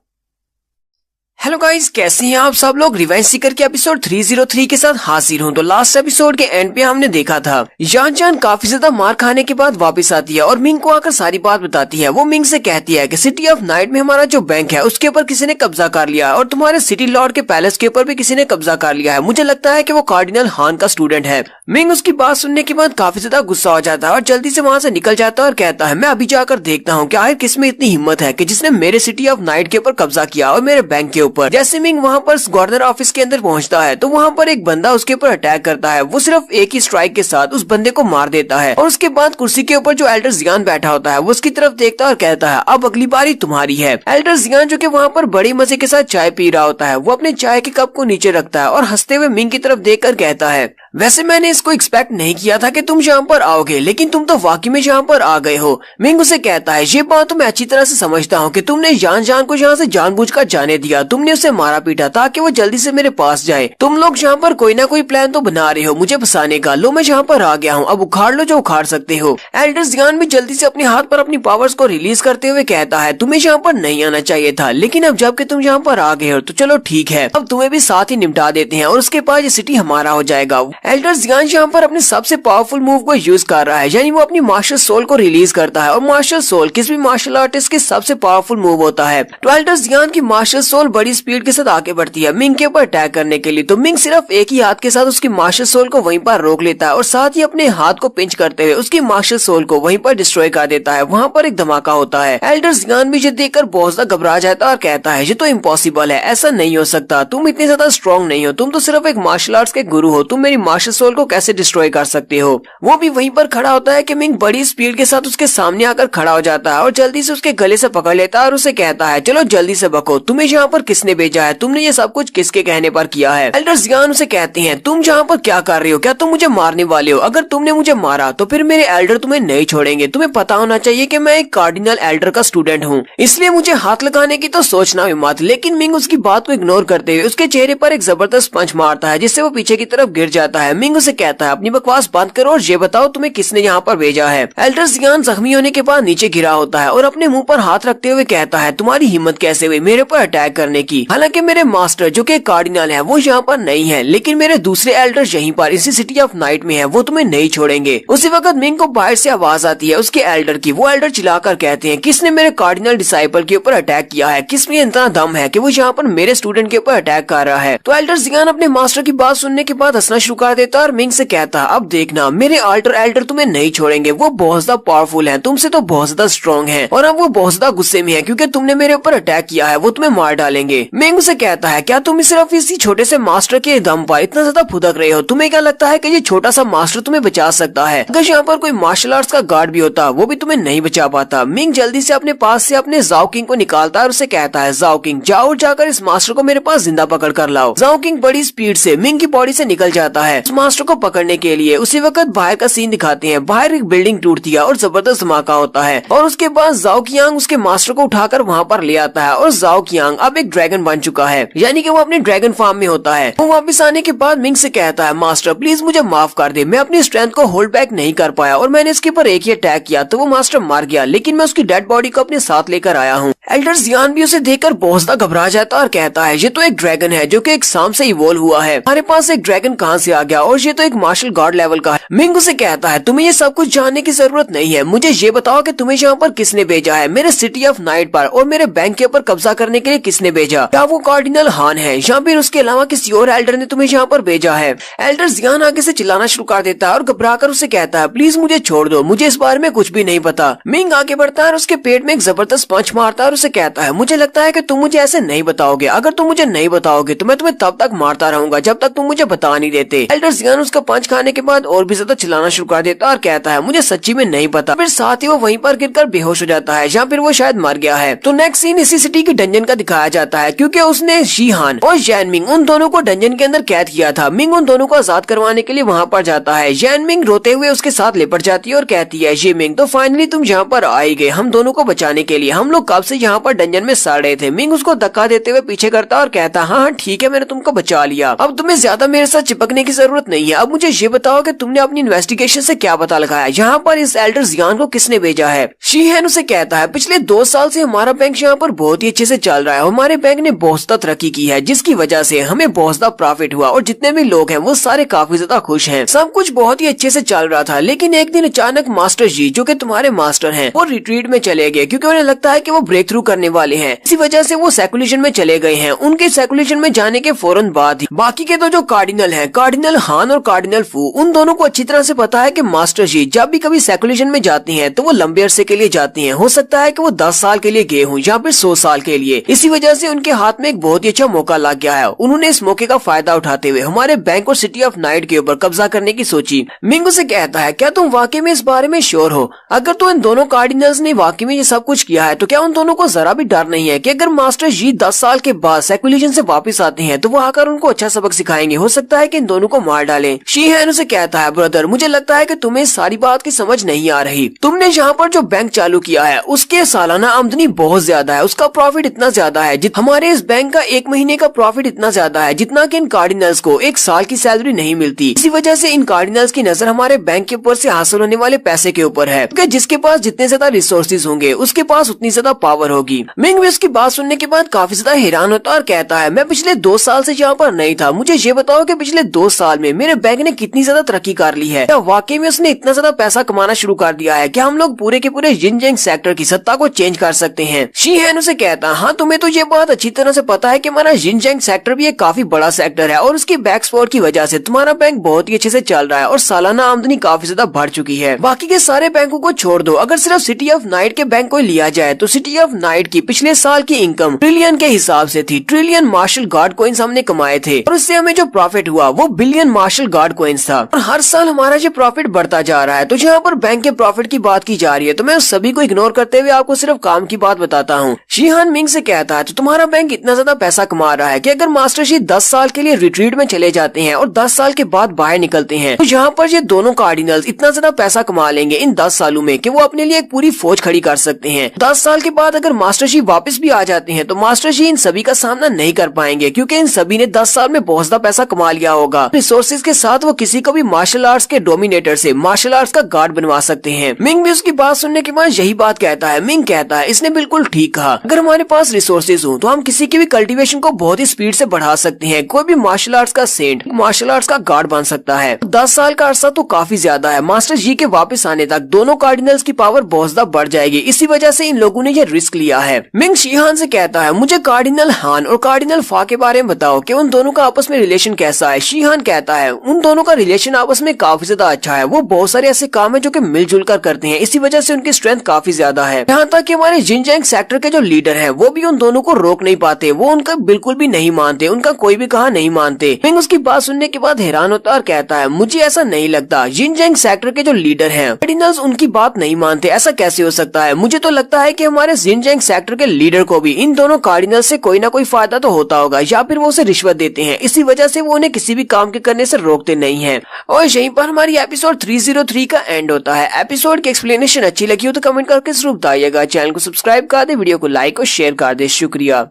हेलो गाइस, कैसे हैं आप सब लोग? रिवेंज सीकर के एपिसोड 303 के साथ हाजिर हूं। तो लास्ट एपिसोड के एंड पे हमने देखा था जान जान काफी ज्यादा मार खाने के बाद वापस आती है और मिंग को आकर सारी बात बताती है। वो मिंग से कहती है कि सिटी ऑफ नाइट में हमारा जो बैंक है उसके ऊपर किसी ने कब्जा कर लिया है और तुम्हारे सिटी लॉर्ड के पैलेस के ऊपर भी किसी ने कब्जा कर लिया है। मुझे लगता है कि वो कार्डिनल हान का स्टूडेंट है। मिंग उसकी बात सुनने के बाद काफी ज्यादा गुस्सा हो जाता है और जल्दी से वहाँ से निकल जाता है और कहता है, मैं अभी जाकर देखता हूँ कि आखिर किसमें इतनी हिम्मत है कि जिसने मेरे सिटी ऑफ नाइट के ऊपर कब्जा किया और मेरे बैंक के ऊपर। जैसे मिंग वहाँ पर गवर्नर ऑफिस के अंदर पहुंचता है तो वहाँ पर एक बंदा उसके ऊपर अटैक करता है। वो सिर्फ एक ही स्ट्राइक के साथ उस बंदे को मार देता है और उसके बाद कुर्सी के ऊपर जो एल्डर जियान बैठा होता है वो उसकी तरफ देखता है और कहता है, अब अगली बारी तुम्हारी है। एल्डर जियान जो कि वहाँ पर बड़ी मजे के साथ चाय पी रहा होता है, वो अपने चाय के कप को नीचे रखता है और हंसते हुए मिंग की तरफ देखकर कहता है, वैसे मैंने इसको एक्सपेक्ट नहीं किया था कि तुम यहाँ पर आओगे, लेकिन तुम तो वाकई में यहाँ पर आ गए हो। मिंग उसे कहता है, ये बात तो मैं अच्छी तरह से समझता हूँ कि तुमने जान जान को यहाँ से जानबूझकर जाने दिया। तुमने उसे मारा पीटा ताकि वो जल्दी से मेरे पास जाए। तुम लोग यहाँ पर कोई ना कोई प्लान तो बना रहे हो मुझे फंसाने का। लो मैं यहाँ पर आ गया हूँ, अब उखाड़ लो जो उखाड़ सकते हो। एल्डर जियान भी जल्दी से अपने हाथ पर अपनी पावर्स को रिलीज करते हुए कहता है, तुम्हें यहाँ पर नहीं आना चाहिए था, लेकिन अब जबकि तुम यहाँ पर आ गए हो तो चलो ठीक है, अब तुम्हें भी साथ ही निपटा देते हैं और उसके बाद ये सिटी हमारा हो जाएगा। एल्डर जियान यहाँ पर अपने सबसे पावरफुल मूव को यूज कर रहा है, यानी वो अपनी मार्शल सोल को रिलीज करता है और मार्शल सोल किसी भी मार्शल आर्टिस्ट के सबसे पावरफुल मूव होता है। तो एल्डर जियान की मार्शल सोल बड़ी स्पीड के साथ आगे बढ़ती है मिंग के ऊपर अटैक करने के लिए। तो मिंग सिर्फ एक ही हाथ के साथ उसकी मार्शल सोल को वहीं पर रोक लेता है और साथ ही अपने हाथ को पिंच करते हुए उसकी मार्शल सोल को वहीं पर डिस्ट्रॉय कर देता है। वहाँ पर एक धमाका होता है। एल्डर जियान भी ये देखकर बहुत ज्यादा घबरा जाता है और कहता है ये तो इम्पॉसिबल है, ऐसा नहीं हो सकता, तुम इतने ज्यादा स्ट्रॉन्ग नहीं हो, तुम तो सिर्फ एक मार्शल आर्ट्स के गुरु हो, तुम मेरी मार्शल सोल को कैसे डिस्ट्रॉय कर सकते हो। वो भी वहीं पर खड़ा होता है कि मिंग बड़ी स्पीड के साथ उसके सामने आकर खड़ा हो जाता है और जल्दी से उसके गले से पकड़ लेता है और उसे कहता है चलो जल्दी से बको, तुम्हें यहाँ पर किसने भेजा है, तुमने ये सब कुछ किसके कहने पर किया है। एल्डर जियान उसे कहते हैं तुम यहाँ पर क्या कर रहे हो, क्या तुम मुझे मारने वाले हो, अगर तुमने मुझे मारा तो फिर मेरे एल्डर तुम्हें नहीं छोड़ेंगे, तुम्हें पता होना चाहिए कि मैं एक कार्डिनल एल्डर का स्टूडेंट हूँ, इसलिए मुझे हाथ लगाने की तो सोचना भी मत। लेकिन मिंग उसकी बात को इग्नोर करते हुए उसके चेहरे पर एक जबरदस्त पंच मारता है जिससे वो पीछे की तरफ गिर जाता है। मिंग उसे कहता है अपनी बकवास बंद करो और ये बताओ तुम्हें किसने यहाँ पर भेजा है। एल्डर जियान जख्मी होने के बाद नीचे गिरा होता है और अपने मुंह पर हाथ रखते हुए कहता है तुम्हारी हिम्मत कैसे हुई मेरे पर अटैक करने की, हालांकि मेरे मास्टर जो कि कार्डिनल है वो यहाँ पर नहीं है, लेकिन मेरे दूसरे एल्डर यहीं पर इसी सिटी ऑफ नाइट में है, वो तुम्हें नहीं छोड़ेंगे। उसी वक्त मिंग को बाहर से आवाज आती है उसके एल्डर की। वो एल्डर चिल्लाकर कहते हैं किसने मेरे कार्डिनल डिसाइपल के ऊपर अटैक किया है, किसमें इतना दम है कि वो यहाँ पर मेरे स्टूडेंट के ऊपर अटैक कर रहा है। तो एल्डर जियान अपने मास्टर की बात सुनने के बाद हंसना शुरू कर देता है और मिंग से कहता अब देखना मेरे अल्टर एल्डर तुम्हें नहीं छोड़ेंगे, वो बहुत ज्यादा पावरफुल है, तुमसे तो बहुत ज्यादा स्ट्रॉन्ग है और अब वो बहुत ज्यादा गुस्से में है क्योंकि तुमने मेरे ऊपर अटैक किया है, वो तुम्हें मार डालेंगे। मिंग से कहता है क्या तुम सिर्फ इसी छोटे से मास्टर के दम पर इतना ज्यादा फुदक रहे हो, तुम्हें क्या लगता है कि ये छोटा सा मास्टर तुम्हें बचा सकता है, अगर यहाँ पर कोई मार्शल आर्ट्स का गार्ड भी होता वो भी तुम्हें नहीं बचा पाता। मिंग जल्दी से अपने पास से अपने जाओ किंग को निकालता है और उसे कहता है जाओ किंग जाओ और जाकर इस मास्टर को मेरे पास जिंदा पकड़ कर लाओ। जाओ किंग बड़ी स्पीड से मिंग की बॉडी से निकल जाता है उस मास्टर को पकड़ने के लिए। उसी वक्त बाहर का सीन दिखाते हैं, बाहर एक बिल्डिंग टूटती है और जबरदस्त धमाका होता है और उसके बाद जाओ कियांग उसके मास्टर को उठाकर वहाँ पर ले आता है और जाओ कियांग अब एक ड्रैगन बन चुका है, यानी कि वो अपने ड्रैगन फार्म में होता है। वो वापस आने के बाद मिंग से कहता है मास्टर प्लीज मुझे माफ कर दे, मैं अपनी स्ट्रेंथ को होल्ड बैक नहीं कर पाया और मैंने इसके ऊपर एक ही अटैक किया तो वो मास्टर मार गया, लेकिन मैं उसकी डेड बॉडी को अपने साथ लेकर आया हूँ। एल्डर जियान भी उसे देखकर बहुत ज्यादा घबरा जाता और कहता है ये तो एक ड्रैगन है जो कि एक सांप से इवॉल्व हुआ है, हमारे पास एक ड्रैगन कहाँ से आ गया और ये तो एक मार्शल गार्ड लेवल का है। मिंग उसे कहता है तुम्हें ये सब कुछ जानने की जरूरत नहीं है, मुझे ये बताओ कि तुम्हें यहाँ पर किसने भेजा है, मेरे सिटी ऑफ नाइट पर और मेरे बैंक के ऊपर कब्जा करने के लिए किसने भेजा, क्या वो कार्डिनल हान है या फिर उसके अलावा किसी और एल्डर ने तुम्हें यहाँ पर भेजा है। एल्डर जियान आगे से चिल्लाना शुरू कर देता है और घबराकर उसे कहता है प्लीज मुझे छोड़ दो, मुझे इस बारे में कुछ भी नहीं पता। मिंग आगे बढ़ता है और उसके पेट में एक जबरदस्त पंच मारता है और उसे कहता है मुझे लगता है कि तुम मुझे ऐसे नहीं बताओगे, अगर तुम मुझे नहीं बताओगे तो मैं तुम्हें तब तक मारता रहूंगा जब तक तुम मुझे बता नहीं देते। एल्डर जियान उसका पंच खाने के बाद और भी ज्यादा चिल्लाना शुरू कर देता है और कहता है मुझे सच्ची में नहीं पता, फिर साथ ही वो वहीं पर गिरकर बेहोश हो जाता है या फिर वो शायद मर गया है। तो नेक्स्ट सीन इसी सिटी की डंजन का दिखाया जाता है क्योंकि उसने शीहान और जैन मिंग उन दोनों को डंजन के अंदर कैद किया था। मिंग उन दोनों को आजाद करवाने के लिए वहाँ पर जाता है। जैन मिंग रोते हुए उसके साथ लिपट जाती है और कहती है ये मिंग तो फाइनली तुम यहाँ पर आए गए हम दोनों को बचाने के लिए, हम लोग कब से यहाँ पर डंजन में सड़ रहे थे। मिंग उसको धक्का देते हुए पीछे करता और कहता हाँ हाँ ठीक है मैंने तुमको बचा लिया, अब तुम्हें ज्यादा मेरे साथ चिपकने की जरूरत नहीं है, अब मुझे ये बताओ कि तुमने अपनी इन्वेस्टिगेशन से क्या पता लगाया, यहाँ पर इस एल्डर जियान को किसने भेजा है। शीहन उसे कहता है पिछले 2 साल से हमारा बैंक यहाँ पर बहुत ही अच्छे से चल रहा है, हमारे बैंक ने बहुत ज्यादा तरक्की की है जिसकी वजह से हमें बहुत ज्यादा प्रॉफिट हुआ और जितने भी लोग हैं वो सारे काफी ज्यादा खुश हैं, सब कुछ बहुत ही अच्छे से चल रहा था। लेकिन एक दिन अचानक मास्टर जी जो कि तुम्हारे मास्टर हैं वो रिट्रीट में चले गए क्योंकि उन्हें लगता है कि वो ब्रेक थ्रू करने वाले हैं, इसी वजह से वो सेकुलेशन में चले गए हैं। उनके सेकुलेशन में जाने के फौरन बाद ही बाकी के तो जो कार्डिनल हैं, कार्डिनल हान और कार्डिनल फू, उन दोनों को अच्छी तरह से पता है कि मास्टर जी जब भी कभी सेकुलेशन में जाते हैं तो वो लंबे अरसे के लिए जाते हैं, हो सकता है कि वो 10 साल के लिए गए हों या फिर 100 साल के लिए। इसी वजह से उनके हाथ में एक बहुत ही अच्छा मौका लग गया है, उन्होंने इस मौके का फायदा उठाते हुए हमारे बैंक और सिटी ऑफ नाइट के ऊपर कब्जा करने की सोची। मिंग से कहता है क्या तुम वाकई में इस बारे में श्योर हो, अगर तो इन दोनों कार्डिनल्स ने वाकई में ये सब कुछ किया है तो क्या उन दोनों को जरा भी डर नहीं है कि अगर मास्टर जी 10 साल के बाद सेकुलेशन से वापस आते हैं तो वो आकर उनको अच्छा सबक सिखाएंगे, हो सकता है कि इन दोनों को मार डालें। शीहन उसे कहता है ब्रदर मुझे लगता है कि तुम्हें सारी बात की समझ नहीं आ रही, तुमने यहाँ पर जो बैंक चालू किया है उसके सालाना आमदनी बहुत ज्यादा है, उसका प्रॉफिट इतना ज्यादा है हमारे इस बैंक का 1 महीने का प्रॉफिट इतना ज्यादा है जितना कि इन कार्डिनल्स को 1 साल की सैलरी नहीं मिलती। इसी वजह से इन कार्डिनल्स की नजर हमारे बैंक के ऊपर से हासिल होने वाले पैसे के ऊपर है, क्योंकि जिसके पास जितने ज्यादा रिसोर्सेज होंगे उसके पास उतनी ज्यादा पावर होगी। मिंग भी उसकी बात सुनने के बाद काफी ज्यादा हैरान होता और कहता है मैं पिछले 2 साल से यहाँ पर नहीं था, मुझे ये बताओ कि पिछले 2 साल में मेरे बैंक ने कितनी ज्यादा तरक्की कर ली है, क्या वाकई में उसने इतना ज्यादा पैसा कमाना शुरू कर दिया है, क्या हम लोग पूरे के पूरे जिनजेंग सेक्टर की सत्ता को चेंज कर सकते हैं। शीहन उसे कहता हाँ तुम्हें तो ये बात अच्छी तरह से पता है कि हमारा जिनचैंग सेक्टर भी एक काफी बड़ा सेक्टर है और उसकी बैक स्पॉट की वजह से तुम्हारा बैंक बहुत ही अच्छे से चल रहा है और सालाना आमदनी काफी ज्यादा बढ़ चुकी है। बाकी के सारे बैंकों को छोड़ दो, अगर सिर्फ सिटी ऑफ नाइट के बैंक को लिया जाए तो सिटी ऑफ नाइट की पिछले साल की इनकम ट्रिलियन के हिसाब से थी। ट्रिलियन मार्शल गार्ड कॉइन्स हमने कमाए थे और उससे हमें जो प्रॉफिट हुआ वो बिलियन मार्शल गार्ड कॉइन्स था और हर साल हमारा जो प्रॉफिट बढ़ता जा रहा है। तो जहाँ पर बैंक के प्रॉफिट की बात की जा रही है तो मैं उस सभी को इग्नोर करते हुए आपको सिर्फ काम की बात बताता हूँ। शीहान मिंग से कहता है तो तुम्हारा बैंक इतना ज्यादा पैसा कमा रहा है कि अगर मास्टर शी 10 साल के लिए रिट्रीट में चले जाते हैं और 10 साल के बाद बाहर निकलते हैं तो यहाँ पर ये दोनों कार्डिनल्स इतना ज्यादा पैसा कमा लेंगे इन 10 सालों में कि वो अपने लिए एक पूरी फौज खड़ी कर सकते हैं। 10 साल के बाद अगर मास्टर शी वापस भी आ जाते हैं तो मास्टर शी इन सभी का सामना नहीं कर पाएंगे क्योंकि इन सभी ने 10 साल में बहुत ज्यादा पैसा कमा लिया होगा। रिसोर्सेज के साथ वो किसी को भी मार्शल आर्ट्स के डोमिनेटर से मार्शल आर्ट्स का गार्ड बनवा सकते हैं। मिंग भी उसकी बात सुनने के बाद यही बात कहता है। मिंग कहता है इसने बिल्कुल ठीक कहा, अगर हमारे पास रिसोर्सेज हो तो हम किसी की भी कल्टीवेशन को बहुत ही स्पीड से बढ़ा सकते हैं। कोई भी मार्शल आर्ट्स का सेंट मार्शल आर्ट्स का गार्ड बन सकता है। 10 साल का अरसा तो काफी ज्यादा है। मास्टर जी के वापस आने तक दोनों कार्डिनल्स की पावर बहुत ज्यादा बढ़ जाएगी। इसी वजह से इन लोगों ने ये रिस्क लिया है। मिंग शीहान से कहता है मुझे कार्डिनल हान और कार्डिनल फा के बारे में बताओ कि उन दोनों का आपस में रिलेशन कैसा है। शीहान कहता है उन दोनों का रिलेशन आपस में काफी ज्यादा अच्छा है। वो बहुत सारे ऐसे काम है जो कि मिलजुल कर करते हैं, इसी वजह से उनकी स्ट्रेंथ काफी ज्यादा है। यहाँ तक कि हमारे जिनचैंग सेक्टर के जो लीडर है वो भी उन दोनों को रोक नहीं पाते। वो उनका बिल्कुल भी नहीं मानते, उनका कोई भी कहा नहीं मानते। मिंग उसकी बात सुनने के बाद हैरान होता और कहता है मुझे ऐसा नहीं लगता। जिनचैंग सेक्टर के जो लीडर हैं कार्डिनल्स उनकी बात नहीं मानते, ऐसा कैसे हो सकता है। मुझे तो लगता है कि हमारे जिनचैंग सेक्टर के लीडर को भी इन दोनों कार्डिनल्स से कोई ना कोई फायदा तो होता होगा या फिर वो उसे रिश्वत देते हैं, इसी वजह से वो उन्हें किसी भी काम के करने से रोकते नहीं है। और यहीं पर हमारी एपिसोड 303 का एंड होता है। एपिसोड की एक्सप्लेनेशन अच्छी लगी हो तो कमेंट करके जरूर बताइएगा। चैनल को सब्सक्राइब कर दे, वीडियो को लाइक और शेयर कर दे। शुक्रिया।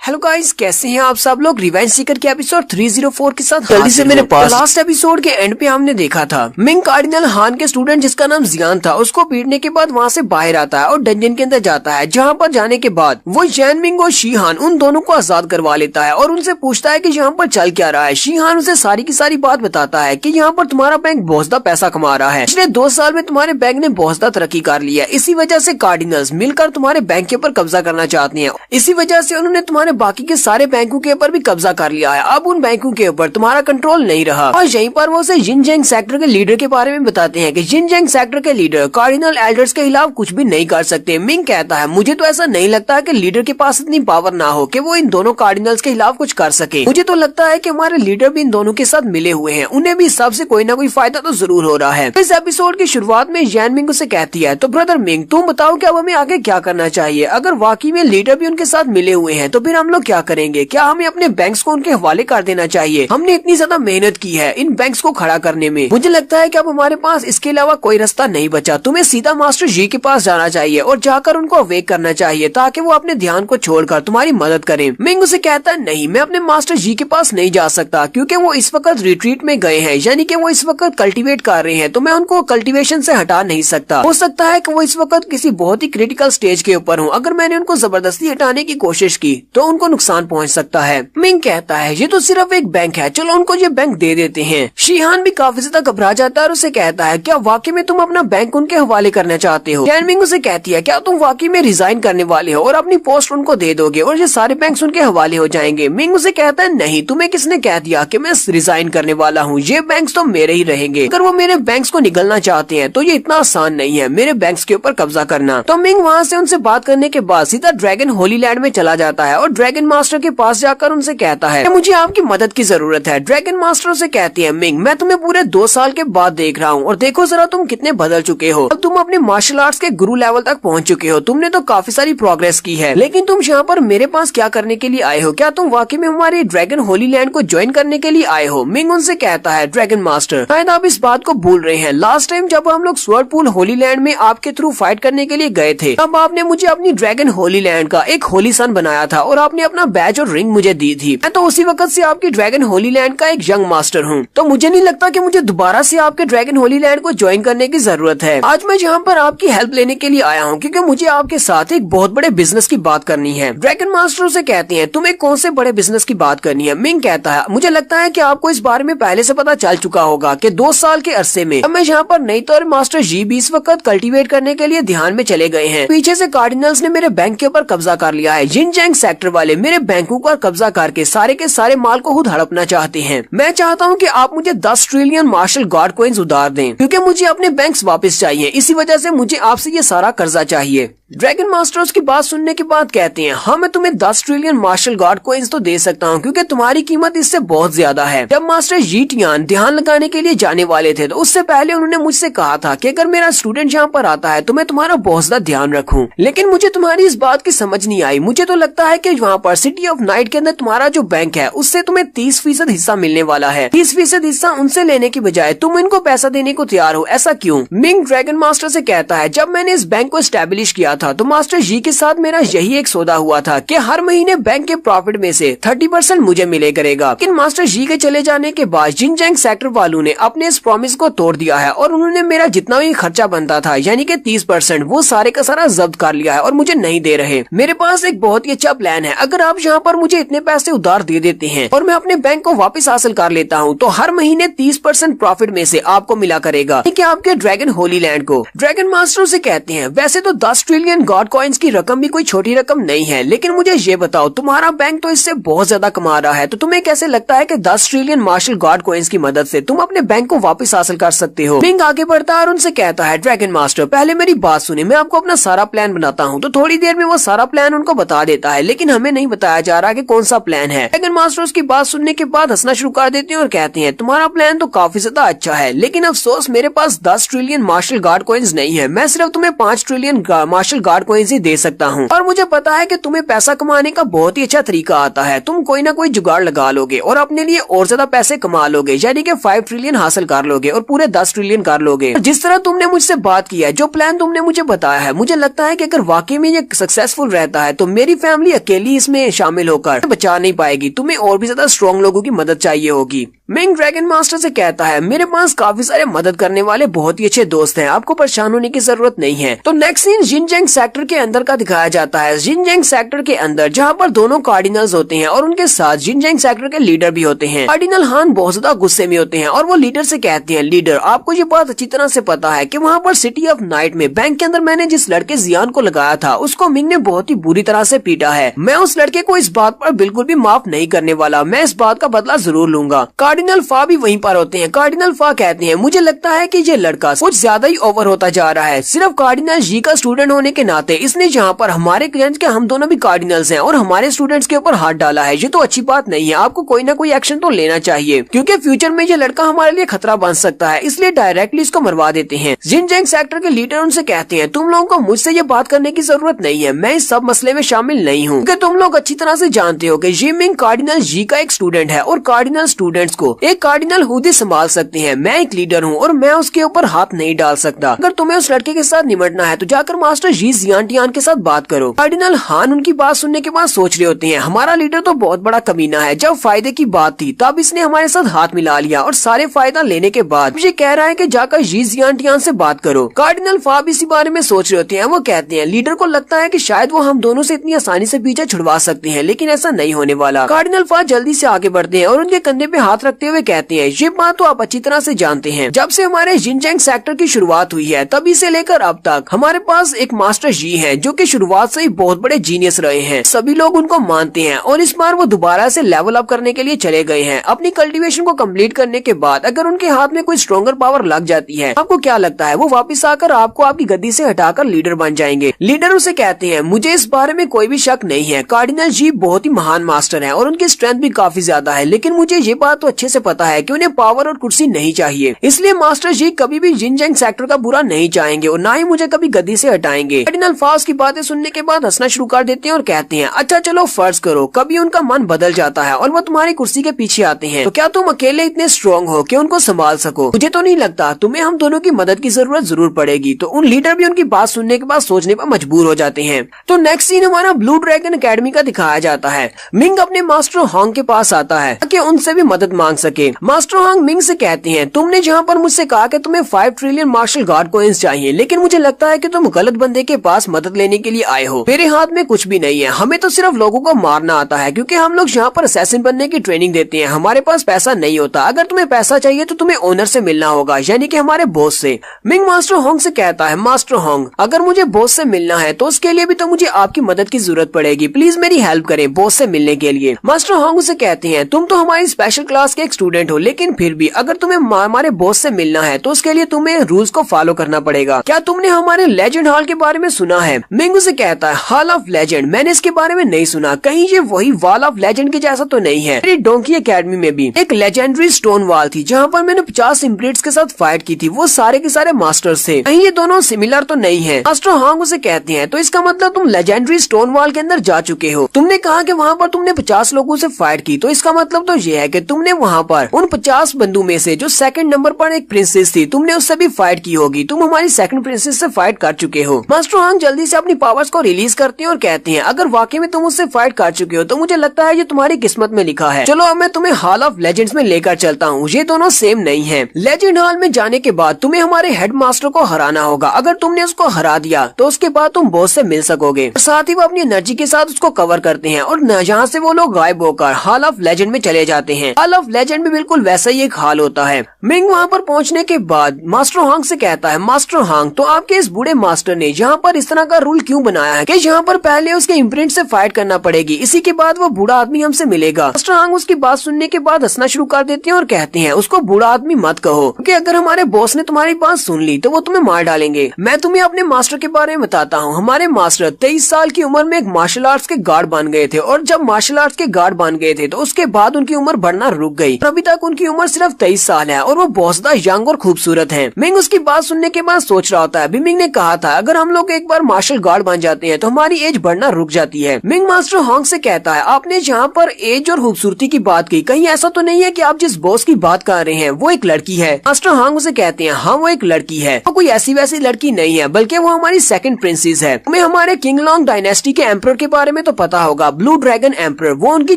हेलो गाइस, कैसे हैं आप सब लोग। रिवेंज सीकर के एपिसोड 304 के साथ जल्दी से मेरे पास। लास्ट एपिसोड के एंड पे हमने देखा था मिंग कार्डिनल हान के स्टूडेंट जिसका नाम जियान था उसको पीटने के बाद वहाँ से बाहर आता है और डंजन के अंदर जाता है, जहाँ पर जाने के बाद वो जैन मिंग और शीहान उन दोनों को आजाद करवा लेता है और उनसे पूछता है कि यहाँ पर चल क्या रहा है। शीहान उसे सारी की सारी बात बताता है कि यहाँ पर तुम्हारा बैंक बहुत ज्यादा पैसा कमा रहा है। पिछले 2 साल में तुम्हारे बैंक ने बहुत ज्यादा तरक्की कर लिया है, इसी वजह से कार्डिनल्स मिलकर तुम्हारे बैंक के ऊपर कब्जा करना चाहते हैं। इसी वजह से उन्होंने तुम्हारे बाकी के सारे बैंकों के ऊपर भी कब्जा कर लिया है। अब उन बैंकों के ऊपर तुम्हारा कंट्रोल नहीं रहा। और यहीं पर वो उसे जिनचैंग सेक्टर के लीडर के बारे में बताते हैं कि जिनचैंग सेक्टर के लीडर कार्डिनल एल्डर्स के खिलाफ कुछ भी नहीं कर सकते। मिंग कहता है मुझे तो ऐसा नहीं लगता कि लीडर के पास इतनी पावर ना हो कि वो इन दोनों कार्डिनल्स के खिलाफ कुछ कर सके। मुझे तो लगता है कि हमारे लीडर भी इन दोनों के साथ मिले हुए हैं, उन्हें भी सबसे कोई ना कोई फायदा तो जरूर हो रहा है। इस एपिसोड की शुरुआत में जैन मिंग उसे कहती है तो ब्रदर मिंग तुम बताओ कि अब हमें आगे क्या करना चाहिए। अगर वाकई में लीडर भी उनके साथ मिले हुए हैं तो फिर हम लोग क्या करेंगे। क्या हमें अपने बैंक्स को उनके हवाले कर देना चाहिए। हमने इतनी ज्यादा मेहनत की है इन बैंक्स को खड़ा करने में। मुझे लगता है कि अब हमारे पास इसके अलावा कोई रास्ता नहीं बचा। तुम्हें सीधा मास्टर जी के पास जाना चाहिए और जाकर उनको अवेक करना चाहिए ताकि वो अपने ध्यान को छोड़कर तुम्हारी मदद करें। मिंग उसे कहता है नहीं, मैं अपने मास्टर जी के पास नहीं जा सकता क्योंकि वो इस वक्त रिट्रीट में गए हैं, यानी कि वो इस वक्त कल्टीवेट कर रहे हैं, तो मैं उनको कल्टीवेशन से हटा नहीं सकता। हो सकता है कि वो इस वक्त किसी बहुत ही क्रिटिकल स्टेज के ऊपर हो। अगर मैंने उनको जबरदस्ती हटाने की कोशिश की तो उनको नुकसान पहुँच सकता है। मिंग कहता है ये तो सिर्फ एक बैंक है, चलो उनको ये बैंक दे देते हैं। शीहान भी काफी ज्यादा घबरा जाता है और उसे कहता है क्या वाकई में तुम अपना बैंक उनके हवाले करना चाहते हो। जैन मिंग उसे कहती है क्या तुम वाकई में रिजाइन करने वाले हो और अपनी पोस्ट उनको दे दोगे और ये सारे बैंक उनके हवाले हो जाएंगे। मिंग उसे कहता है नहीं, तुम्हें किसने कह दिया कि मैं रिजाइन करने वाला हूँ। ये बैंक तो मेरे ही रहेंगे। अगर वो मेरे बैंक को निगलना चाहते हैं तो ये इतना आसान नहीं है मेरे बैंक के ऊपर कब्जा करना। तो मिंग वहाँ से उनसे बात करने के बाद सीधा ड्रैगन होली लैंड में चला जाता है और ड्रैगन मास्टर के पास जाकर उनसे कहता है मुझे आपकी मदद की जरूरत है। ड्रैगन मास्टर से कहती है मिंग मैं तुम्हें पूरे 2 साल के बाद देख रहा हूँ और देखो जरा तुम कितने बदल चुके हो। अब तुम अपने मार्शल आर्ट्स के गुरु लेवल तक पहुँच चुके हो। तुमने तो काफी सारी प्रोग्रेस की है, लेकिन तुम यहाँ पर मेरे पास क्या करने के लिए आए हो। क्या तुम वाकई में हमारे ड्रैगन होली लैंड को ज्वाइन करने के लिए आए हो। मिंग उनसे कहता है ड्रैगन मास्टर शायद आप इस बात को भूल रहे हैं, लास्ट टाइम जब हम लोग स्वर्ड पूल होली लैंड में आपके थ्रू फाइट करने के लिए गए थे तब आपने मुझे अपनी ड्रैगन होली लैंड का एक होली सन बनाया था और आपने अपना बैच और रिंग मुझे दी थी। मैं तो उसी वक्त से आपकी ड्रैगन होली लैंड का एक यंग मास्टर हूँ, तो मुझे नहीं लगता कि मुझे दोबारा से आपके ड्रैगन होली लैंड को ज्वाइन करने की जरूरत है। आज मैं यहाँ पर आपकी हेल्प लेने के लिए आया हूँ क्योंकि मुझे आपके साथ एक बहुत बड़े बिजनेस की बात करनी है। ड्रैगन मास्टर से कहते हैं तुम्हें कौन से बड़े बिजनेस की बात करनी है। मिंग कहता है मुझे लगता है कि आपको इस बारे में पहले से पता चल चुका होगा कि 2 साल के अरसे में मैं यहाँ पर नहीं तो मास्टर जी भी इस वक्त कल्टीवेट करने के लिए ध्यान में चले गए हैं। पीछे से कार्डिनल्स ने मेरे बैंक के ऊपर कब्जा कर लिया है। जिनजैंग सेक्टर वाले मेरे बैंकों पर कब्जा करके सारे के सारे माल को खुद हड़पना चाहते हैं। मैं चाहता हूँ कि आप मुझे 10 ट्रिलियन मार्शल गार्ड कॉइन्स उधार दें क्योंकि मुझे अपने बैंक्स वापस चाहिए। इसी वजह से मुझे आपसे ये सारा कर्जा चाहिए। ड्रैगन मास्टर्स की बात सुनने के बाद कहते हैं हाँ मैं तुम्हें 10 ट्रिलियन मार्शल गार्ड कॉइन्स तो दे सकता हूँ क्योंकि तुम्हारी कीमत इससे बहुत ज्यादा है। जब मास्टर जी टियान ध्यान लगाने के लिए जाने वाले थे तो उससे पहले उन्होंने मुझसे कहा था कि अगर मेरा स्टूडेंट यहाँ पर आता है तो मैं तुम्हारा बहुत ज्यादा ध्यान रखूँ। लेकिन मुझे तुम्हारी इस बात की समझ नहीं आई। मुझे तो लगता है कि वहाँ पर सिटी ऑफ नाइट के अंदर तुम्हारा जो बैंक है उससे तुम्हें 30% हिस्सा मिलने वाला है। 30% हिस्सा उनसे लेने की बजाय तुम इनको पैसा देने को तैयार हो, ऐसा क्यों? मिंग ड्रैगन मास्टर से कहता है जब मैंने इस बैंक को एस्टेब्लिश किया था तो मास्टर जी के साथ मेरा यही एक सौदा हुआ था कि हर महीने बैंक के प्रॉफिट में से 30% मुझे मिले करेगा। लेकिन मास्टर जी के चले जाने के बाद जिनजैंग सेक्टर वालों ने अपने इस प्रॉमिस को तोड़ दिया है और उन्होंने मेरा जितना भी खर्चा बनता था यानी कि 30% वो सारे का सारा जब्त कर लिया है और मुझे नहीं दे रहे। मेरे पास एक बहुत ही अच्छा प्लान है। अगर आप यहाँ पर मुझे इतने पैसे उधार दे देते हैं और मैं अपने बैंक को वापस हासिल कर लेता हूँ तो हर महीने 30% प्रॉफिट में से आपको मिला करेगा कि आपके ड्रैगन होली लैंड को। ड्रैगन मास्टर से कहते हैं वैसे तो 10 ट्रिलियन गॉड कॉइन्स की रकम भी कोई छोटी रकम नहीं है, लेकिन मुझे ये बताओ तुम्हारा बैंक तो इससे बहुत ज्यादा कमा रहा है, तो तुम्हें कैसे लगता है कि 10 ट्रिलियन मार्शल गार्ड कॉइन्स की मदद से तुम अपने बैंक को वापस हासिल कर सकते हो? मिंग आगे बढ़ता है और उनसे कहता है ड्रैगन मास्टर पहले मेरी बात सुनिए, मैं आपको अपना सारा प्लान बनाता हूँ। तो थोड़ी देर में वो सारा प्लान उनको बता देता है, लेकिन हमें नहीं बताया जा रहा कि कौन सा प्लान है। ड्रैगन मास्टर उसकी बात सुनने के बाद हंसना शुरू कर देते हैं और कहते हैं तुम्हारा प्लान तो काफी ज्यादा अच्छा है, लेकिन अफसोस मेरे पास 10 ट्रिलियन मार्शल गार्ड कॉइन्स नहीं है। मैं सिर्फ तुम्हें 5 ट्रिलियन मार्शल गार्ड कॉइन्स ही दे सकता हूँ और मुझे पता है कि तुम्हें पैसा कमाने का बहुत ही अच्छा तरीका आता है। तुम कोई ना कोई जुगाड़ लगा लोगे और अपने लिए और ज्यादा पैसे कमा लोगे, यानी कि 5 ट्रिलियन हासिल कर लोगे और पूरे 10 ट्रिलियन कर लोगे। जिस तरह तुमने मुझसे बात की है, जो प्लान तुमने मुझे बताया है, मुझे लगता है कि अगर वाकई में ये सक्सेसफुल रहता है तो मेरी फैमिली अकेली इसमें शामिल होकर बचा नहीं पाएगी। तुम्हें और भी ज्यादा स्ट्रॉन्ग लोगों की मदद चाहिए होगी। मिंग ड्रैगन मास्टर से कहता है मेरे पास काफी सारे मदद करने वाले बहुत ही अच्छे दोस्त हैं, आपको परेशान होने की जरूरत नहीं है। तो नेक्स्ट सीन जिनजैंग सेक्टर के अंदर का दिखाया जाता है। जिनजैंग सेक्टर के अंदर जहाँ पर दोनों कार्डिनल्स होते हैं और उनके साथ जिनजैंग सेक्टर के लीडर भी होते हैं। कार्डिनल हान बहुत ज्यादा गुस्से में होते हैं और वो लीडर से कहते हैं लीडर आपको ये बात अच्छी तरह से पता है कि वहाँ पर सिटी ऑफ नाइट में बैंक के अंदर मैंने जिस लड़के जियान को लगाया था उसको मिंग ने बहुत ही बुरी तरह से पीटा है। मैं उस लड़के को इस बात पर बिल्कुल भी माफ नहीं करने वाला, मैं इस बात का बदला जरूर लूंगा। कार्डिनल फा भी वहीं पर होते हैं। कार्डिनल फा कहते हैं मुझे लगता है कि ये लड़का कुछ ज्यादा ही ओवर होता जा रहा है। सिर्फ कार्डिनल जी का स्टूडेंट होने के नाते इसने जहाँ पर हमारे क्लाइंट्स के हम दोनों भी कार्डिनल्स हैं और हमारे स्टूडेंट्स के ऊपर हाथ डाला है, ये तो अच्छी बात नहीं है। आपको कोई ना कोई एक्शन तो लेना चाहिए क्योंकि फ्यूचर में ये लड़का हमारे लिए खतरा बन सकता है, इसलिए डायरेक्टली इसको मरवा देते हैं। जिनजैंग सेक्टर के लीडर उनसे कहते हैं तुम लोगों को मुझसे ये बात करने की जरूरत नहीं है, मैं इस सब मसले में शामिल नहीं हूँ क्योंकि तुम लोग अच्छी तरह से जानते हो कि ये मिंग कार्डिनल जी का एक स्टूडेंट है और कार्डिनल स्टूडेंट्स को एक कार्डिनल खुद ही संभाल सकते हैं। मैं एक लीडर हूँ और मैं उसके ऊपर हाथ नहीं डाल सकता। अगर तुम्हें उस लड़के के साथ निपटना है तो जाकर मास्टर जी जियान टियान के साथ बात करो। कार्डिनल हान उनकी बात सुनने के बाद सोच रहे होते हैं हमारा लीडर तो बहुत बड़ा कमीना है, जब फायदे की बात थी तब इसने हमारे साथ हाथ मिला लिया और सारे फायदा लेने के बाद मुझे कह रहा है कि जाकर जी जियान टियान से बात करो। कार्डिनल फाब इसी बारे में सोच रहे होते हैं। वो कहते हैं लीडर को लगता है कि शायद वो हम दोनों से इतनी आसानी से पीछा छुड़वा सकते हैं, लेकिन ऐसा नहीं होने वाला। कार्डिनल फा जल्दी से आगे बढ़ते हैं और उनके कंधे पे हाथ रखते हुए कहते हैं ये बात तो आप अच्छी तरह से जानते हैं, जब से हमारे जिनजैंग सेक्टर की शुरुआत हुई है तभी से लेकर अब तक हमारे पास एक मास्टर जी हैं जो कि शुरुआत से ही बहुत बड़े जीनियस रहे हैं। सभी लोग उनको मानते हैं और इस बार वो दोबारा से लेवल अप करने के लिए चले गए हैं। अपनी कल्टीवेशन को कंप्लीट करने के बाद अगर उनके हाथ में कोई स्ट्रॉन्गर पावर लग जाती है, आपको क्या लगता है वो वापस आकर आपको आपकी गद्दी से हटाकर लीडर बन जाएंगे? लीडर उसे कहते हैं मुझे इस बारे में कोई भी शक नहीं है, कार्डिनल जी बहुत ही महान मास्टर है और उनकी स्ट्रेंथ भी काफी ज्यादा है, लेकिन मुझे ये बात तो अच्छे से पता है कि उन्हें पावर और कुर्सी नहीं चाहिए। इसलिए मास्टर जी कभी भी जिनजैंग सेक्टर का बुरा नहीं चाहेंगे और ना ही मुझे कभी गद्दी से हटाएंगे। इन अल्फाज की बातें सुनने के बाद हंसना शुरू कर देते हैं और कहते हैं अच्छा चलो फर्ज करो कभी उनका मन बदल जाता है और वो तुम्हारी कुर्सी के पीछे आते हैं, तो क्या तुम अकेले इतने स्ट्रॉन्ग हो कि उनको संभाल सको? मुझे तो नहीं लगता, तुम्हें हम दोनों की मदद की जरूरत जरूर पड़ेगी। तो उन लीडर भी उनकी बात सुनने के बाद सोचने पर मजबूर हो जाते हैं। तो नेक्स्ट सीन हमारा ब्लू ड्रैगन एकेडमी का दिखाया जाता है। मिंग अपने मास्टर हांग के पास आता है ताकि उनसे भी मदद मांग सके। मास्टर हांग मिंग से कहते हैं तुमने जहाँ पर मुझसे कहा कि तुम्हें 5 ट्रिलियन मार्शल गार्ड कॉइंस चाहिए, लेकिन मुझे लगता है कि तुम गलत बंदे के पास मदद लेने के लिए आए हो। मेरे हाथ में कुछ भी नहीं है, हमें तो सिर्फ लोगों को मारना आता है क्योंकि हम लोग यहाँ पर असैसिन बनने की ट्रेनिंग देते हैं। हमारे पास पैसा नहीं होता। अगर तुम्हें पैसा चाहिए तो तुम्हें ओनर से मिलना होगा, यानी कि हमारे बॉस से। मिंग मास्टर हांग से कहता है मास्टर हांग अगर मुझे बॉस से मिलना है तो उसके लिए भी तो मुझे आपकी मदद की जरूरत पड़ेगी, प्लीज मेरी हेल्प करें बॉस से मिलने के लिए। मास्टर हांग से कहते हैं तुम तो हमारी स्पेशल क्लास के एक स्टूडेंट हो, लेकिन फिर भी अगर तुम्हें हमारे बॉस से मिलना है तो उसके लिए तुम्हें रूल्स को फॉलो करना पड़ेगा। क्या तुमने हमारे लेजेंड हॉल के बारे में सुना है? मिंग से कहता है हॉल ऑफ लेजेंड, मैंने इसके बारे में नहीं सुना, कहीं ये वही वॉल ऑफ लेजेंड के जैसा तो नहीं है? मेरी डोंकी एकेडमी में भी एक लेजेंडरी स्टोन वॉल थी जहाँ पर मैंने 50 इम्प्रिंट्स के साथ फाइट की थी, वो सारे के सारे मास्टर्स थे, कहीं ये दोनों सिमिलर तो नहीं है? मास्टर हांग उसे कहते हैं तो इसका मतलब तुम लेजेंडरी स्टोन वॉल के अंदर जा चुके हो। तुमने कहा कि वहाँ पर तुमने 50 लोगों से फाइट की, तो इसका मतलब तो ये है कि तुमने वहाँ पर उन 50 बंदू में से जो सेकंड नंबर पर एक प्रिंसेस थी तुमने उससे भी फाइट की होगी। तुम हमारी सेकंड प्रिंसेस से फाइट कर चुके हो। मास्टर हांग जल्दी से अपनी पावर्स को रिलीज करते हैं और कहते हैं अगर वाकई में तुम उससे फाइट कर चुके हो तो मुझे लगता है ये तुम्हारी किस्मत में लिखा है। चलो अब मैं तुम्हें हॉल ऑफ लेजेंड्स में लेकर चलता हूँ, ये दोनों सेम नहीं है। लेजेंड हॉल में जाने के बाद तुम्हें हमारे हेड मास्टर को हराना होगा। अगर तुमने उसको हरा दिया तो उसके बाद तुम बॉस से मिल सकोगे। साथ ही वो अपनी एनर्जी के साथ उसको कवर करते हैं और यहाँ से वो लोग गायब होकर हॉल ऑफ लेजेंड में चले जाते हैं। हॉल ऑफ लेजेंड में बिल्कुल वैसा ही एक हाल होता है। मिंग वहाँ पर पहुँचने के बाद मास्टर हांग से कहता है मास्टर हांग तो आपके इस बूढ़े मास्टर ने यहाँ पर इस तरह का रूल क्यों बनाया है कि यहाँ पर पहले उसके इम्प्रिंट से फाइट करना पड़ेगी, इसी के बाद वो बूढ़ा आदमी हमसे मिलेगा। मास्टर हांग उसकी बात सुनने के बाद हंसना शुरू कर देते हैं और कहते हैं उसको बूढ़ा आदमी मत कहो क्योंकि अगर हमारे बॉस ने तुम्हारी बात सुन ली तो वो तुम्हें मार डालेंगे। मैं तुम्हें अपने मास्टर के बारे में बताता हूँ। हमारे मास्टर 23 साल की उम्र में एक मार्शल आर्ट्स के गार्ड बन गए थे और जब मार्शल आर्ट्स के गार्ड बन गए थे तो उसके बाद उनकी उम्र बढ़ना रुक गई। अभी तक उनकी उम्र सिर्फ 23 साल है और वो बहुत ज्यादा यंग और खूबसूरत है। मिंग उसकी बात सुनने के बाद सोच रहा होता है मिंग ने कहा था अगर हम लोग एक बार मार्शल गार्ड बन जाते हैं तो हमारी एज बढ़ना रुक जाती है। मिंग मास्टर हांग से कहता है आपने जहाँ पर एज और खूबसूरती की बात की, कहीं ऐसा तो नहीं है कि आप जिस बॉस की बात कर रहे हैं वो एक लड़की है? मास्टर हांग उसे कहते हैं हाँ वो एक लड़की है, वो कोई ऐसी वैसी लड़की नहीं है बल्कि वो हमारी सेकंड प्रिंसेस है। तुम्हें हमारे किंग लॉन्ग डायनेस्टी के एम्परर के बारे में तो पता होगा, ब्लू ड्रैगन एम्परर, वो उनकी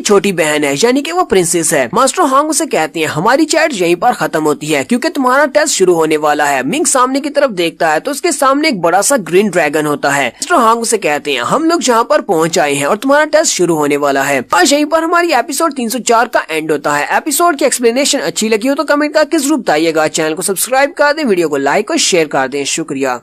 छोटी बहन है यानी कि वो प्रिंसेस है। मास्टर हांग उसे कहते हैं हमारी चैट यहीं पर खत्म होती है क्योंकि तुम्हारा टेस्ट शुरू होने वाला है। मिंग सामने की तरफ देखता है तो उसके सामने एक बड़ा सा ग्रीन ड्रैगन होता है। मास्टर हांग उसे कहते हैं हम लोग जहाँ पर पहुँच आए हैं और तुम्हारा टेस्ट शुरू होने वाला है। आज यहीं पर हमारी एपिसोड 304 का एंड होता है। एपिसोड की एक्सप्लेनेशन अच्छी लगी हो तो कमेंट करके जरूर बताइएगा। चैनल को सब्सक्राइब कर दें, वीडियो को लाइक और शेयर कर दें। शुक्रिया।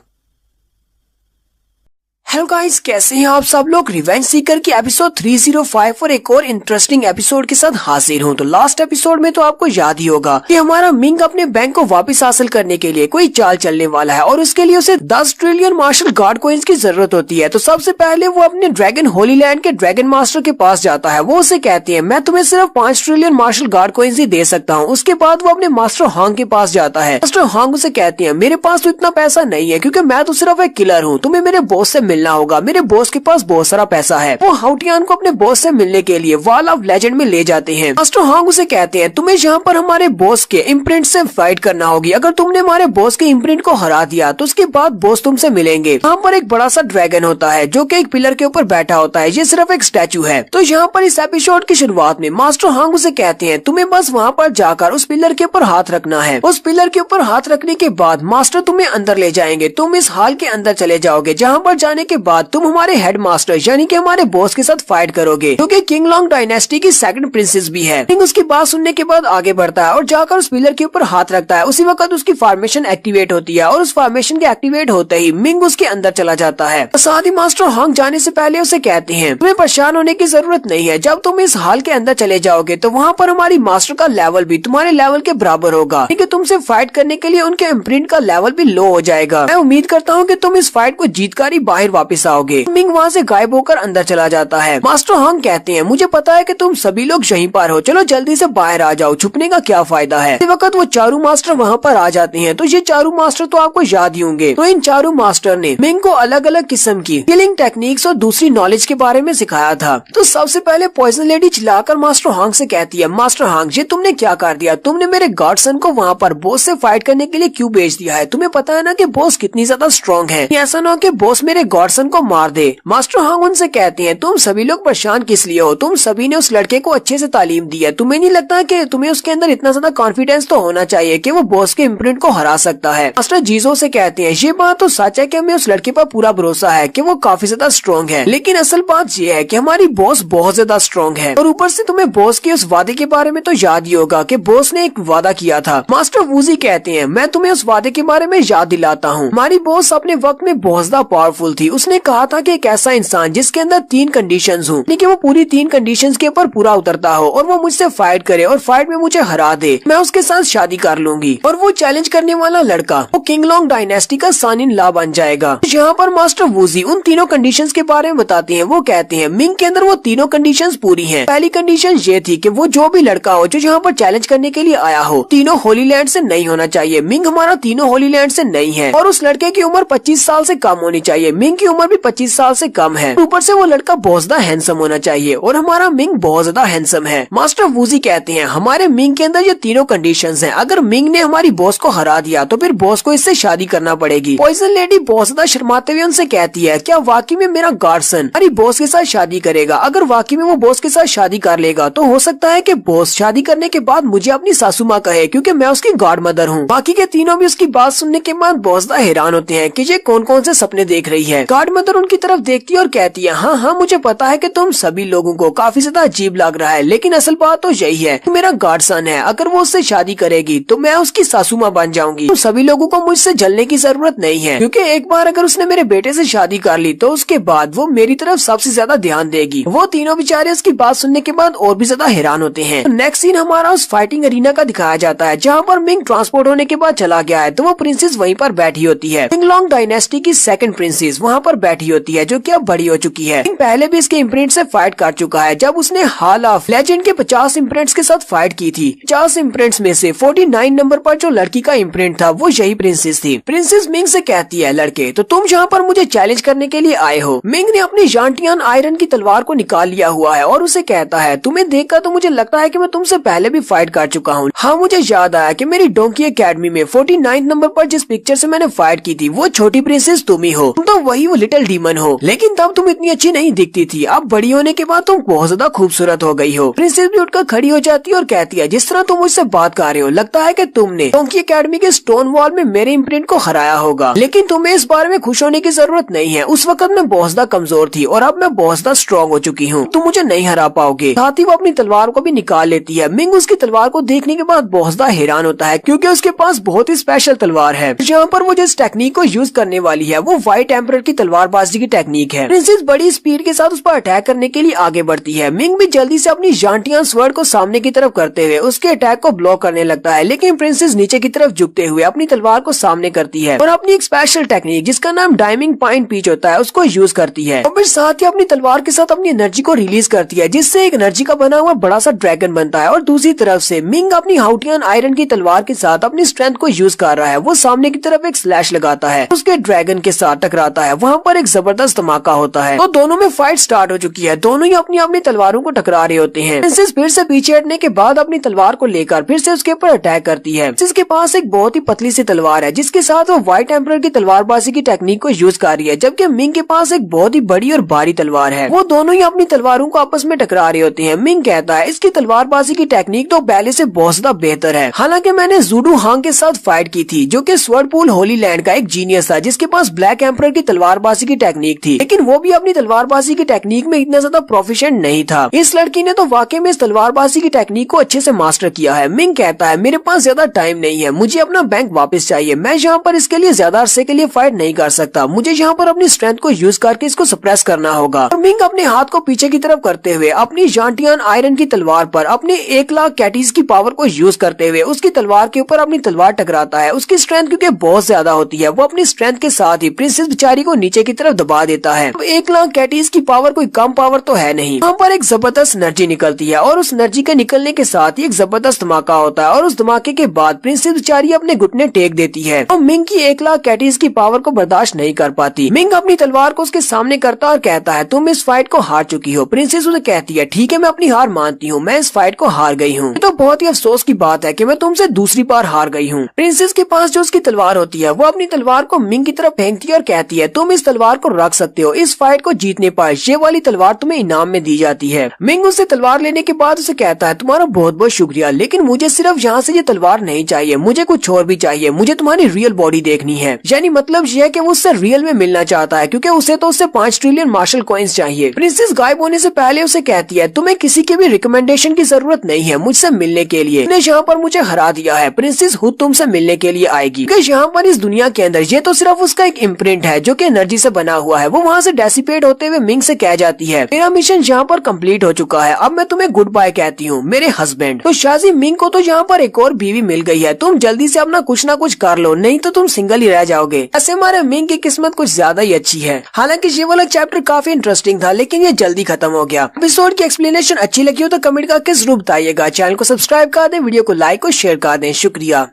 हेलो गाइस, कैसे हैं आप सब लोग? रिवेंज सीकर की एपिसोड 305 और एक और इंटरेस्टिंग एपिसोड के साथ हाजिर हूं। तो लास्ट एपिसोड में तो आपको याद ही होगा कि हमारा मिंग अपने बैंक को वापस हासिल करने के लिए कोई चाल चलने वाला है और उसके लिए उसे 10 ट्रिलियन मार्शल गार्ड कॉइंस की जरूरत होती है। तो सबसे पहले वो अपने ड्रैगन होली लैंड के ड्रैगन मास्टर के पास जाता है। वो उसे कहते हैं मैं तुम्हें सिर्फ 5 ट्रिलियन मार्शल गार्ड कॉइंस ही दे सकता हूँ। उसके बाद वो अपने मास्टर हांग के पास जाता है। मास्टर हांग उसे कहते हैं मेरे पास तो इतना पैसा नहीं है क्योंकि मैं तो सिर्फ एक किलर हूँ, तुम्हें मेरे बॉस से मिलना होगा। मेरे बॉस के पास बहुत सारा पैसा है। वो हाउटियान को अपने बॉस से मिलने के लिए वॉल ऑफ लेजेंड में ले जाते हैं। मास्टर हांग उसे कहते हैं तुम्हें यहाँ पर हमारे बॉस के इम्प्रिंट से फाइट करना होगी। अगर तुमने हमारे बॉस के इम्प्रिंट को हरा दिया तो उसके बाद बॉस तुमसे मिलेंगे। यहाँ पर एक बड़ा सा ड्रैगन होता है जो कि एक पिलर के ऊपर बैठा होता है, ये सिर्फ एक स्टैचू है। तो यहाँ पर इस एपिसोड की शुरुआत में मास्टर हांग उसे कहते हैं तुम्हें बस वहाँ पर जाकर उस पिलर के ऊपर हाथ रखना है। उस पिलर के ऊपर हाथ रखने के बाद मास्टर तुम्हें अंदर ले जाएंगे। तुम इस हॉल के अंदर चले जाओगे जहाँ पर जाने के बाद तुम हमारे हेड मास्टर यानी कि हमारे बॉस के साथ फाइट करोगे क्योंकि किंग लॉन्ग डायनेस्टी की सेकंड प्रिंसेस भी है। किंग उसकी बात सुनने के बाद आगे बढ़ता है और जाकर उस पिलर के ऊपर हाथ रखता है। उसी वक्त उसकी फॉर्मेशन एक्टिवेट होती है और उस फॉर्मेशन के एक्टिवेट होते ही मिंग उसके अंदर चला जाता है। साथ ही मास्टर हांग जाने से पहले उसे कहते हैं तुम्हें परेशान होने की जरूरत नहीं है। जब तुम इस हॉल के अंदर चले जाओगे तो वहाँ पर हमारी मास्टर का लेवल भी तुम्हारे लेवल के बराबर होगा, क्योंकि तुमसे फाइट करने के लिए उनके इम्प्रिंट का लेवल भी लो हो जाएगा। मैं उम्मीद करता हूँ कि तुम इस फाइट को जीतकर ही बाहर वापस आओगे। मिंग वहाँ से गायब होकर अंदर चला जाता है। मास्टर हांग कहते हैं मुझे पता है कि तुम सभी लोग यहीं पर हो, चलो जल्दी से बाहर आ जाओ, छुपने का क्या फायदा है। इस वक्त वो चारों मास्टर वहाँ पर आ जाते हैं। तो ये चारों मास्टर तो आपको याद ही होंगे। तो इन चारों मास्टर ने मिंग को अलग अलग किस्म की किलिंग टेक्निक्स और दूसरी नॉलेज के बारे में सिखाया था। तो सबसे पहले पॉइजन लेडी चिल्लाकर मास्टर हांग से कहती है, मास्टर हांग ये तुमने क्या कर दिया, तुमने मेरे गार्डसन को वहाँ पर बॉस से फाइट करने के लिए क्यों भेज दिया है, तुम्हें पता है ना कि बॉस कितनी ज्यादा स्ट्रॉन्ग है, ऐसा ना हो कि बॉस मेरे गार्डसन को मार दे। मास्टर हांग उनसे कहते हैं तुम सभी लोग परेशान किस लिए हो, तुम सभी ने उस लड़के को अच्छे से तालीम दी है, तुम्हें नहीं लगता कि तुम्हें उसके अंदर इतना ज्यादा कॉन्फिडेंस तो होना चाहिए कि वो बॉस के इम्प्रिंट को हरा सकता है। मास्टर जीजो से कहते हैं ये बात तो सच है कि हमें उस लड़के पर पूरा भरोसा है कि वो काफी ज्यादा स्ट्रॉन्ग है, लेकिन असल बात ये है कि हमारी बॉस बहुत ज्यादा स्ट्रॉन्ग है और ऊपर से तुम्हें बॉस के उस वादे के बारे में तो याद ही होगा कि बॉस ने एक वादा किया था। मास्टर वूजी कहते हैं मैं तुम्हें उस वादे के बारे में याद दिलाता हूँ। हमारी बॉस अपने वक्त में बहुत ज्यादा पावरफुल थी। उसने कहा था कि एक ऐसा इंसान जिसके अंदर 3 कंडीशंस हो, कि वो पूरी 3 कंडीशंस के ऊपर पूरा उतरता हो और वो मुझसे फाइट करे और फाइट में मुझे हरा दे, मैं उसके साथ शादी कर लूंगी और वो चैलेंज करने वाला लड़का वो किंगलोंग डायनेस्टी का सन इन लॉ बन जाएगा। यहाँ पर मास्टर वूजी उन तीनों कंडीशंस के बारे में बताते हैं। वो कहते हैं मिंग के अंदर वो तीनों कंडीशंस पूरी हैं। पहली कंडीशन ये थी कि वो जो भी लड़का हो जो यहाँ पर चैलेंज करने के लिए आया हो, तीनों होली लैंड से नहीं होना चाहिए। मिंग हमारा तीनों होली लैंड से नहीं है और उस लड़के की उम्र 25 साल से कम होनी चाहिए। मिंग की उम्र भी 25 साल से कम है। ऊपर से वो लड़का बहुत ज्यादा हैंडसम होना चाहिए और हमारा मिंग बहुत ज्यादा हैंडसम है। मास्टर वूजी कहते हैं हमारे मिंग के अंदर ये तीनों कंडीशंस हैं। अगर मिंग ने हमारी बॉस को हरा दिया तो फिर बॉस को इससे शादी करना पड़ेगी। पॉइजन लेडी बहुत ज्यादा शर्माते हुए उनसे कहती है क्या वाकई में मेरा गार्डसन हमारी बॉस के साथ शादी करेगा? अगर वाकई में वो बॉस के साथ शादी कर लेगा तो हो सकता है कि बॉस शादी करने के बाद मुझे अपनी सासू माँ कहे, क्योंकि मैं उसकी गॉड मदर हूँ। बाकी के तीनों भी उसकी बात सुनने के बाद बहुत ज्यादा हैरान होते हैं कि ये कौन कौन से सपने देख रही है। गॉड मदर उनकी तरफ देखती है और कहती है हाँ हाँ मुझे पता है कि तुम सभी लोगों को काफी ज्यादा अजीब लग रहा है, लेकिन असल बात तो यही है कि मेरा गार्डसन है। अगर वो उससे शादी करेगी तो मैं उसकी सासू माँ बन जाऊंगी। तुम सभी लोगों को मुझसे जलने की जरूरत नहीं है, क्योंकि एक बार अगर उसने मेरे बेटे से शादी कर ली तो उसके बाद वो मेरी तरफ सबसे ज्यादा ध्यान देगी। वो तीनों बेचारे उसकी बात सुनने के बाद और भी ज्यादा हैरान होते हैं। नेक्स्ट सीन हमारा उस फाइटिंग अरीना का दिखाया जाता है जहाँ पर मिंग ट्रांसपोर्ट होने के बाद चला गया है। तो वो प्रिंसेस वहीं पर बैठी होती है। किंगलोंग डायनेस्टी की सेकंड प्रिंसेस वहाँ पर बैठी होती है जो कि अब बड़ी हो चुकी है। पहले भी इसके इम्प्रिंट से फाइट कर चुका है जब उसने हॉल ऑफ लेजेंड के 50 इम्प्रिंट्स के साथ फाइट की थी। 50 इम्प्रिंट्स में से 49 नंबर पर जो लड़की का इम्प्रिंट था वो यही प्रिंसेस थी। प्रिंसेस मिंग से कहती है लड़के तो तुम यहाँ पर मुझे चैलेंज करने के लिए आए हो। मिंग ने अपनी जानटियान आयरन की तलवार को निकाल लिया हुआ है और उसे कहता है तुम्हें देखकर तो मुझे लगता है कि मैं तुमसे पहले भी फाइट कर चुका हूँ। हाँ मुझे याद आया कि मेरी डोंकी एकेडमी में 49 नंबर पर जिस पिक्चर से मैंने फाइट की थी वो छोटी प्रिंसेस तुम ही हो। तुम तो वही वो लिटिल डीमन हो, लेकिन तब तुम इतनी अच्छी नहीं दिखती थी। अब बड़ी होने के बाद तुम बहुत ज्यादा खूबसूरत हो गई हो। प्रिंसेस भी उठकर खड़ी हो जाती है और कहती है जिस तरह तुम मुझसे बात कर रहे हो लगता है कि तुमने डोंकी एकेडमी के स्टोन वॉल में मेरे इम्प्रिंट को हराया होगा, लेकिन तुम्हें इस बारे में खुश होने की जरूरत नहीं है। उस वक्त मैं बहुत ज्यादा कमजोर थी और अब मैं बहुत ज्यादा स्ट्रॉन्ग हो चुकी हूँ, तुम मुझे नहीं हरा पाओगे। साथ ही वो अपनी तलवार को भी निकाल लेती है। मिंग उसकी तलवार को देखने के बाद बहुत ज्यादा हैरान होता है क्योंकि उसके पास बहुत ही स्पेशल तलवार है। जहाँ पर वो जिस टेक्निक को यूज करने वाली है वो व्हाइट एम्परर की तलवारबाजी की टेक्निक है। प्रिंसेस बड़ी स्पीड के साथ उस पर अटैक करने के लिए आगे बढ़ती है। मिंग भी जल्दी से अपनी जानटियान स्वर्ड को सामने की तरफ करते हुए उसके अटैक को ब्लॉक करने लगता है, लेकिन प्रिंसेस नीचे की तरफ झुकते हुए अपनी तलवार को सामने करती है और अपनी एक स्पेशल टेक्निक जिसका नाम डायमिंग पॉइंट पीच होता है उसको यूज करती है। और फिर साथ ही अपनी तलवार के साथ अपनी एनर्जी को रिलीज करती है जिससे एक एनर्जी का बना हुआ बड़ा सा ड्रैगन बनता है। और दूसरी तरफ से मिंग अपनी हाउटियन आयरन की तलवार के साथ अपनी स्ट्रेंथ को यूज कर रहा है। वो सामने की तरफ एक स्लैश लगाता है, उसके ड्रैगन के साथ टकराता है। वहाँ पर एक जबरदस्त धमाका होता है। तो दोनों में फाइट स्टार्ट हो चुकी है। दोनों ही अपनी अपनी तलवारों को टकरा रहे होते हैं। प्रिंसेस फिर से पीछे हटने के बाद अपनी तलवार को लेकर फिर से उसके ऊपर अटैक करती है। जिसके पास एक बहुत ही पतली सी तलवार है जिसके साथ वो व्हाइट एम्परर की तलवारबाजी की टेक्निक को यूज कर रही है, जबकि मिंग के पास एक बहुत ही बड़ी और भारी तलवार है। वो दोनों ही अपनी तलवारों को आपस में टकरा रहे होते हैं। मिंग कहता है इसकी तलवारबाजी की टेक्निक तो पहले से बहुत ज्यादा बेहतर है। हालांकि मैंने जूडू हांग के साथ फाइट की थी जो कि स्वर्ड पूल होली लैंड का एक जीनियस था जिसके पास ब्लैक एम्परर की तलवारबाजी की टेक्निक थी, लेकिन वो भी अपनी तलवारबाजी की टेक्निक में इतना ज्यादा प्रोफिशिएंट नहीं था। इस लड़की ने तो वाकई में इस तलवारबाजी की टेक्निक को अच्छे से मास्टर किया है। मिंग कहता है मेरे पास ज्यादा टाइम नहीं है, मुझे अपना बैंक वापस चाहिए। मैं यहाँ पर इसके लिए ज्यादा अरसे के लिए फाइट नहीं कर सकता, मुझे यहाँ पर अपनी स्ट्रेंथ को यूज करके इसको सप्रेस करना होगा। और मिंग अपने हाथ को पीछे की तरफ करते हुए अपनी जानटियान आयरन की तलवार पर अपने 1 लाख कैटीज की पावर को यूज करते हुए उसकी तलवार के ऊपर अपनी तलवार टकराता है। उसकी स्ट्रेंथ क्योंकि बहुत ज्यादा होती है वो अपनी स्ट्रेंथ के साथ ही प्रिंसेस बेचारी को नीचे की तरफ दबा देता है। 1 लाख कैटीज की पावर कोई कम पावर तो है नहीं। वहाँ पर एक जबरदस्त एनर्जी निकलती है और उस एनर्जी के निकलने के साथ ही एक जबरदस्त धमाका होता है और उस धमाके के बाद प्रिंसेस बेचारी अपने घुटने टेक देती है और मिंग की 1 लाख कैटीज की पावर को बर्दाश्त नहीं कर पाती। मिंग अपनी तलवार को उसके सामने करता और कहता है तुम इस फाइट को हार चुकी हो। प्रिंसेस उसे कहती है ठीक है, मैं अपनी हार मानती हूँ, मैं इस फाइट को हार गई हूँ। तो बहुत ही अफसोस की बात है कि मैं तुमसे दूसरी बार हार गई हूँ। प्रिंसेस के पास जो उसकी तलवार होती है वो अपनी तलवार को मिंग की तरफ फेंकती है और कहती है तुम इस तलवार को रख सकते हो, इस फाइट को जीतने पर ये वाली तलवार तुम्हें इनाम में दी जाती है। मिंग उससे तलवार लेने के बाद उसे कहता है तुम्हारा बहुत बहुत शुक्रिया, लेकिन मुझे सिर्फ यहाँ से ये तलवार नहीं चाहिए, मुझे कुछ और भी चाहिए, मुझे तुम्हारी रियल बॉडी देखनी है। यानी मतलब ये है कि वो उससे रियल में मिलना चाहता है क्योंकि उसे तो उससे 5 ट्रिलियन मार्शल कॉइन्स चाहिए। प्रिंसेस गायब होने से पहले उसे कहती है तुम्हें किसी की भी रिकमेंडेशन की जरूरत नहीं है मुझसे मिलने के लिए, तुमने यहाँ पर मुझे हरा दिया है, प्रिंसेस खुद तुमसे मिलने के लिए आएगी। क्योंकि यहाँ पर इस दुनिया के अंदर ये तो सिर्फ उसका एक इम्प्रिंट है जो कि एनर्जी से बना हुआ है। वो वहाँ से डेसिपेट होते हुए मिंग से कह जाती है मेरा मिशन यहाँ पर कंप्लीट हो चुका है, अब मैं तुम्हें गुड बाय कहती हूँ मेरे हस्बैंड। तो शाजी मिंग को तो यहाँ पर एक और बीवी मिल गई है, तुम जल्दी से अपना कुछ ना कुछ कर लो नहीं तो तुम सिंगल ही रह जाओगे। ऐसे हमारे मिंग की किस्मत कुछ ज्यादा ही अच्छी है। हालांकि ये वाला चैप्टर काफी इंटरेस्टिंग था लेकिन ये जल्दी खत्म हो गया। एपिसोड की एक्सप्लेनेशन अच्छी लगी हो तो कमेंट करके जरूर बताइएगा। चैनल को सब्सक्राइब कर दें, वीडियो को लाइक और शेयर कर दें। शुक्रिया।